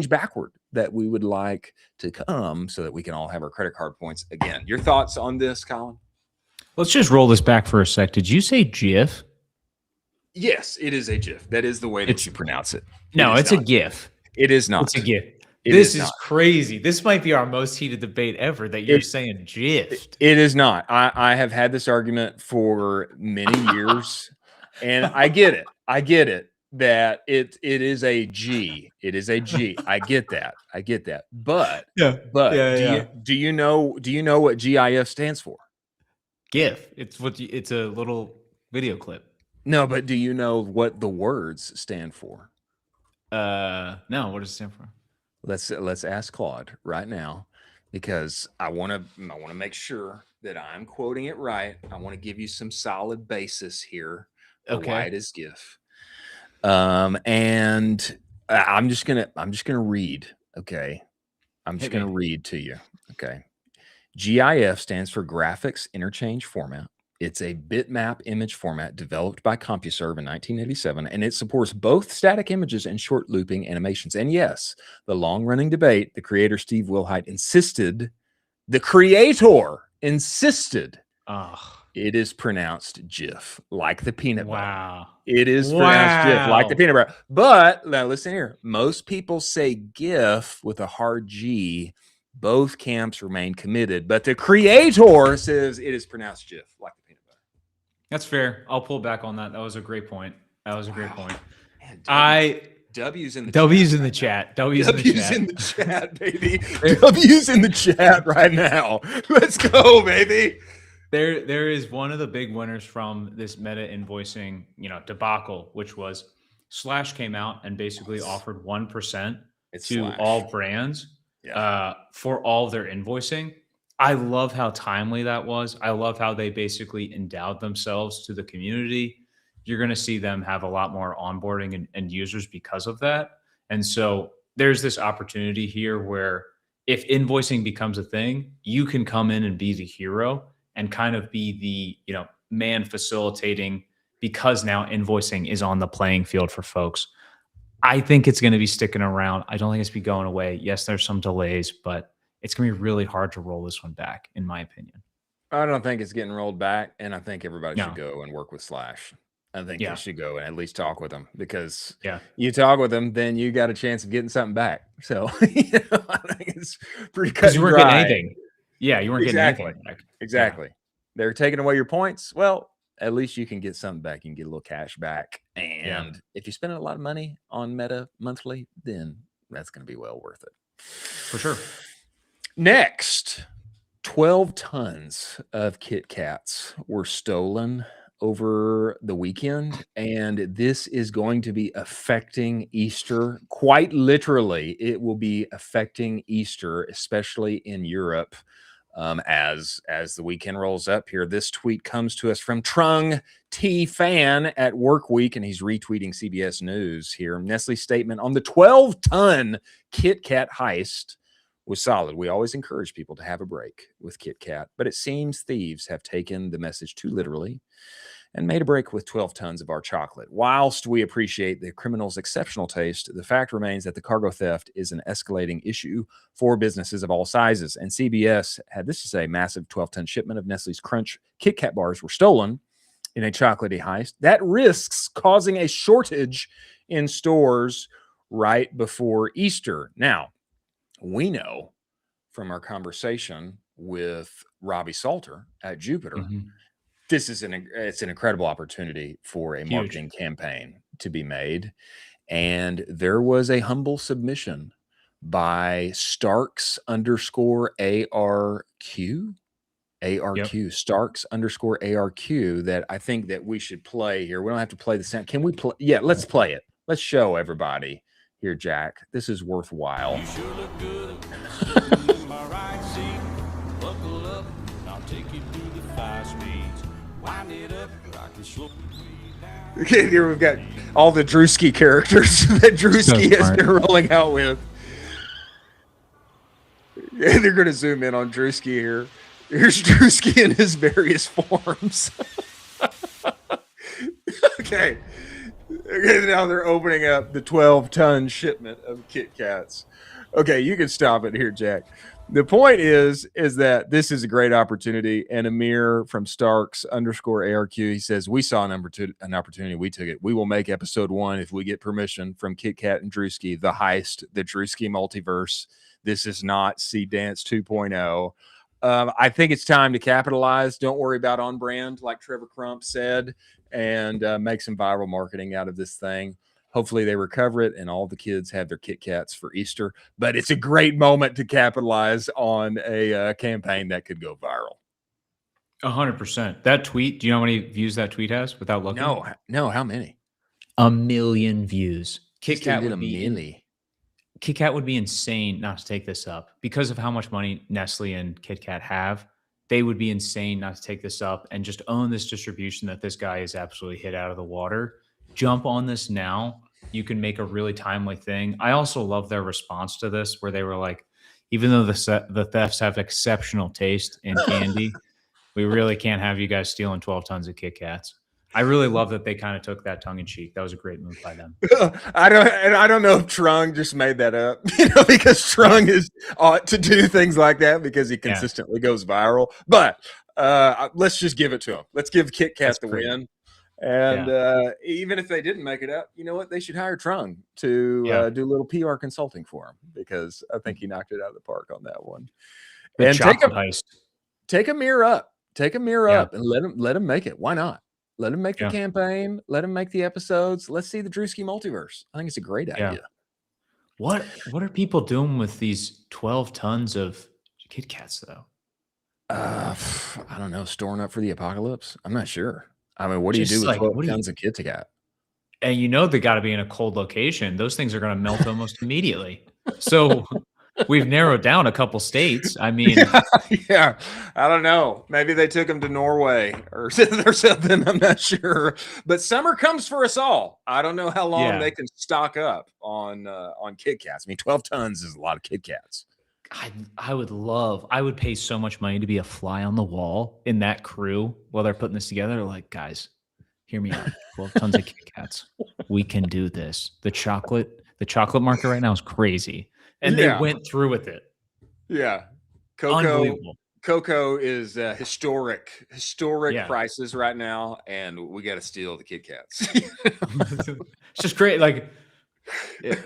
backward that we would like to come so that we can all have our credit card points again. Your thoughts on this, Colin? Let's just roll this back for a sec. Did you say GIF? Yes, it is a GIF. That is the way that you pronounce it. No, it's a GIF. It is not. It's a GIF. This is crazy. This might be our most heated debate ever that you're saying GIF. It is not. I have had this argument for many years, and I get it. That it is a G. It is a G. I get that. But do you know what GIF stands for? GIF. It's a little video clip. No, but do you know what the words stand for? No, what does it stand for? Let's ask Claude right now, because I want to make sure that I'm quoting it right. I want to give you some solid basis here for why it is GIF. And I'm just gonna read. Okay, I'm just gonna read to you. Okay. GIF stands for Graphics Interchange Format. It's a bitmap image format developed by CompuServe in 1987, and it supports both static images and short looping animations. And yes, the long-running debate, the creator Steve Wilhite insisted it is pronounced GIF, like the peanut butter. Wow. It is pronounced GIF, like the peanut butter. But now listen here. Most people say GIF with a hard G. Both camps remain committed, but the creator says it is pronounced GIF, like the peanut butter. That's fair. I'll pull back on that. That was a great point. That was a great point. Man, W's in the W's chat in the right chat. now. W's in the chat, baby. W's in the chat right now. Let's go, baby. There is one of the big winners from this meta invoicing, debacle, which was Slash came out and basically offered 1% to Slash. all brands for all of their invoicing. I love how timely that was. I love how they basically endowed themselves to the community. You're going to see them have a lot more onboarding and users because of that. And so there's this opportunity here where if invoicing becomes a thing, you can come in and be the hero and kind of be the, man facilitating, because now invoicing is on the playing field for folks. I think it's going to be sticking around. I don't think it's be going away. Yes, there's some delays, but it's going to be really hard to roll this one back, in my opinion. I don't think it's getting rolled back, and I think everybody should go and work with Slash. I think they should go and at least talk with them, because you talk with them, then you got a chance of getting something back. So I think it's pretty cut and dry. You weren't getting anything. Yeah, you weren't getting anything back. Exactly. They're taking away your points. Well, at least you can get something back. You can get a little cash back. And if you spend a lot of money on Meta monthly, then that's going to be well worth it. For sure. Next, 12 tons of Kit Kats were stolen over the weekend, and this is going to be affecting Easter. Quite literally, it will be affecting Easter, especially in Europe. As the weekend rolls up here, this tweet comes to us from Trung T Fan at Work Week, and he's retweeting CBS News here. Nestle's statement on the 12-ton Kit Kat heist was solid. We always encourage people to have a break with Kit Kat, but it seems thieves have taken the message too literally and made a break with 12 tons of our chocolate. Whilst we appreciate the criminal's exceptional taste, the fact remains that the cargo theft is an escalating issue for businesses of all sizes. And CBS had this to say: massive 12-ton shipment of Nestle's Crunch Kit Kat bars were stolen in a chocolatey heist that risks causing a shortage in stores right before Easter. Now, we know from our conversation with Robbie Salter at Jupiter, this is it's an incredible opportunity for a marketing campaign to be made. And there was a humble submission by Starks_ARQ. Starks_ARQ that I think that we should play here. We don't have to play the sound. Can we play? Yeah, let's play it. Let's show everybody here, Jack. This is worthwhile. You sure look good. In my right seat. Buckle up. I'll take you through the 5 speeds. Wind it up. I can slow down. Okay, here we've got all the Drewski characters that Drewski has been rolling out with. And they're going to zoom in on Drewski here. Here's Drewski in his various forms. Okay. Now they're opening up the 12-ton shipment of Kit Kats. Okay, you can stop it here, Jack. The point is that this is a great opportunity. And Amir from Starks_ARQ, he says, we saw an opportunity. We took it. We will make episode 1 if we get permission from Kit Kat and Drewski, the heist, the Drewski multiverse. This is not Sea Dance 2.0. I think it's time to capitalize. Don't worry about on brand, like Trevor Crump said, and make some viral marketing out of this thing. Hopefully they recover it and all the kids have their Kit Kats for Easter. But it's a great moment to capitalize on a campaign that could go viral. 100%. That tweet, do you know how many views that tweet has without looking? No. How many? 1 million views. Kit Kat would be Kit Kat would be insane not to take this up because of how much money Nestle and Kit Kat have. They would be insane not to take this up and just own this distribution that this guy is absolutely hit out of the water. Jump on this now. You can make a really timely thing. I also love their response to this, where they were like, even though the thefts have exceptional taste in candy, we really can't have you guys stealing 12 tons of Kit Kats. I really love that they kind of took that tongue in cheek. That was a great move by them. I don't know if Trung just made that up, because Trung is ought to do things like that because he consistently goes viral. But let's just give it to him. Let's give Kit Kat the win. And even if they didn't make it up, you know what? They should hire Trung to do a little PR consulting for him, because I think he knocked it out of the park on that one. The and chocolate heist. Take a mirror up. Take a mirror up and let him make it. Why not? Let him make the campaign. Let him make the episodes. Let's see the Drewski multiverse. I think it's a great idea. What are people doing with these 12 tons of Kit Kats though? I don't know. Storing up for the apocalypse? I'm not sure. I mean, what do you do with 12 tons of Kit Kat? And you know they got to be in a cold location. Those things are going to melt almost immediately. So we've narrowed down a couple states. I mean, yeah, I don't know. Maybe they took them to Norway or something. I'm not sure. But summer comes for us all. I don't know how long they can stock up on Kit Kats. I mean, 12 tons is a lot of Kit Kats. I would pay so much money to be a fly on the wall in that crew while they're putting this together. Like, guys, hear me out. 12 tons of Kit Kats. We can do this. The chocolate market right now is crazy. And they went through with it. Yeah. Cocoa is historic prices right now, and we got to steal the Kit Kats. It's just great. Like,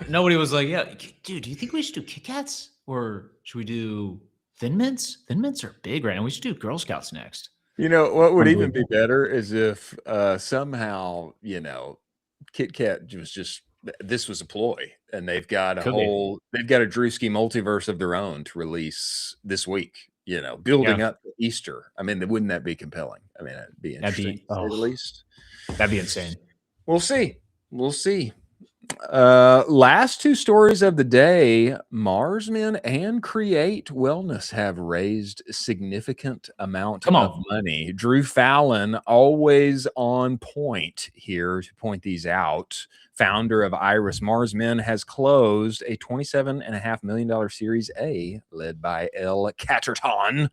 nobody was like, yeah, dude, do you think we should do Kit Kats? Or should we do Thin Mints? Thin Mints are big right now. We should do Girl Scouts next. You know, what would even be better is if somehow, Kit Kat this was a ploy, and they've got a Drewski multiverse of their own to release this week, building up to Easter. I mean, wouldn't that be compelling? I mean, it'd be interesting to say the least. That'd be insane. We'll see. Last two stories of the day, Marsmen and Create Wellness have raised a significant amount of money. Drew Fallon, always on point here to point these out. Founder of Iris Marsmen has closed a $27.5 million Series A led by Elle Catterton.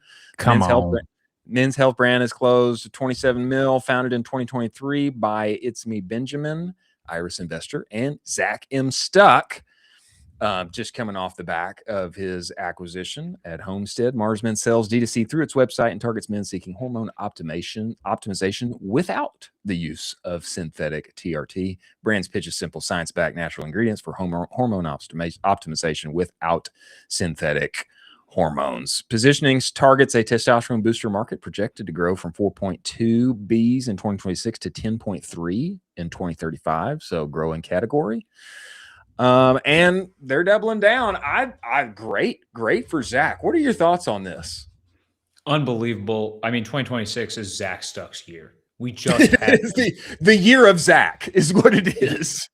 Men's health brand has closed 27 mil, founded in 2023 by It's Me Benjamin, Iris investor, and Zach M. Stuck, just coming off the back of his acquisition at Homestead. Marsmen sells D2C through its website and targets men seeking hormone optimization without the use of synthetic TRT. Brand's pitch is simple, science-backed natural ingredients for hormone optimization without synthetic hormones. Positioning targets a testosterone booster market projected to grow from 4.2 Bs in 2026 to 10.3 in 2035. So growing category. And they're doubling down. Great for Zach. What are your thoughts on this? Unbelievable. I mean, 2026 is Zach Stuck's year. We just had the year of Zach is what it is.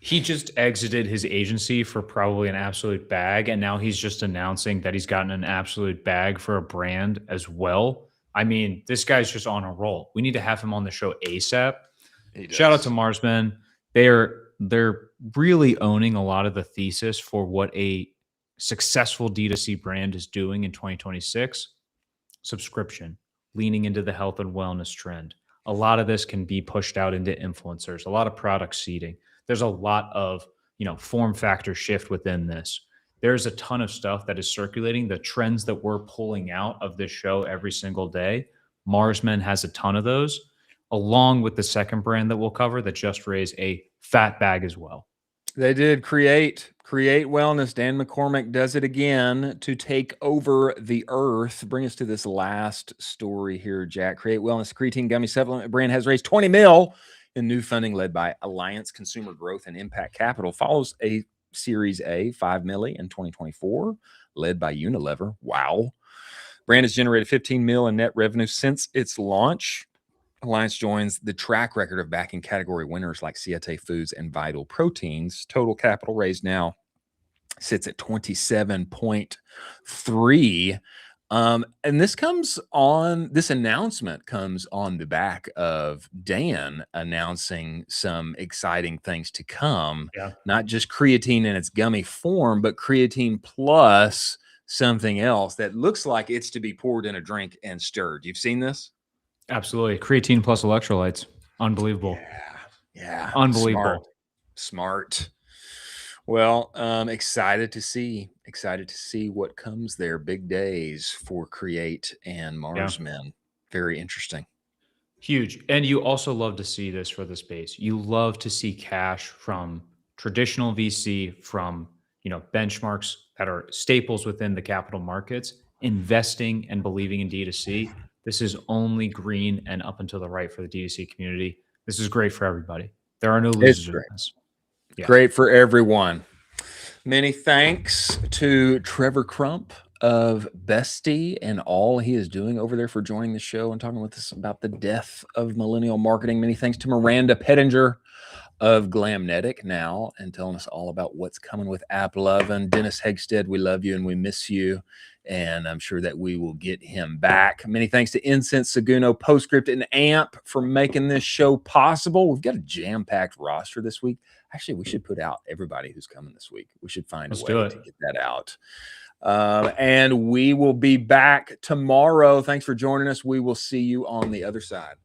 He just exited his agency for probably an absolute bag, and now he's just announcing that he's gotten an absolute bag for a brand as well. I mean, this guy's just on a roll. We need to have him on the show ASAP. Shout out to Marsmen. They're really owning a lot of the thesis for what a successful D2C brand is doing in 2026. Subscription, leaning into the health and wellness trend. A lot of this can be pushed out into influencers, a lot of product seeding. There's a lot of, form factor shift within this. There's a ton of stuff that is circulating. The trends that we're pulling out of this show every single day, Marsmen has a ton of those, along with the second brand that we'll cover that just raised a fat bag as well. They did Create Wellness. Dan McCormick does it again to take over the earth. Bring us to this last story here, Jack. Create Wellness, creatine gummy supplement brand has raised 20 mil in new funding led by Alliance Consumer Growth and Impact Capital. Follows a Series A, 5 milli in 2024, led by Unilever. Wow. Brand has generated 15 mil in net revenue since its launch. Alliance joins the track record of backing category winners like Siete Foods and Vital Proteins. Total capital raised now sits at 27.3. And this announcement comes on the back of Dan announcing some exciting things to come. Yeah. Not just creatine in its gummy form, but creatine plus something else that looks like it's to be poured in a drink and stirred. You've seen this? Absolutely. Creatine plus electrolytes. Unbelievable. Yeah. Unbelievable. Smart. Well, excited to see what comes there. Big days for Create and Marsmen. Very interesting. Huge. And you also love to see this for the space. You love to see cash from traditional VC, from benchmarks that are staples within the capital markets, investing and believing in D2C. This is only green and up and to the right for the D2C community. This is great for everybody. There are no losers in this. Yeah. Great for everyone. Many thanks to Trevor Crump of Bestie and all he is doing over there for joining the show and talking with us about the death of millennial marketing. Many thanks to Miranda Pettinger of Glamnetic now and telling us all about what's coming with App Love. And Dennis Hegstad, we love you and we miss you. And I'm sure that we will get him back. Many thanks to Incense, Seguno, Postscript, and AMP for making this show possible. We've got a jam-packed roster this week. Actually, we should put out everybody who's coming this week. We should find a way to get that out. And we will be back tomorrow. Thanks for joining us. We will see you on the other side.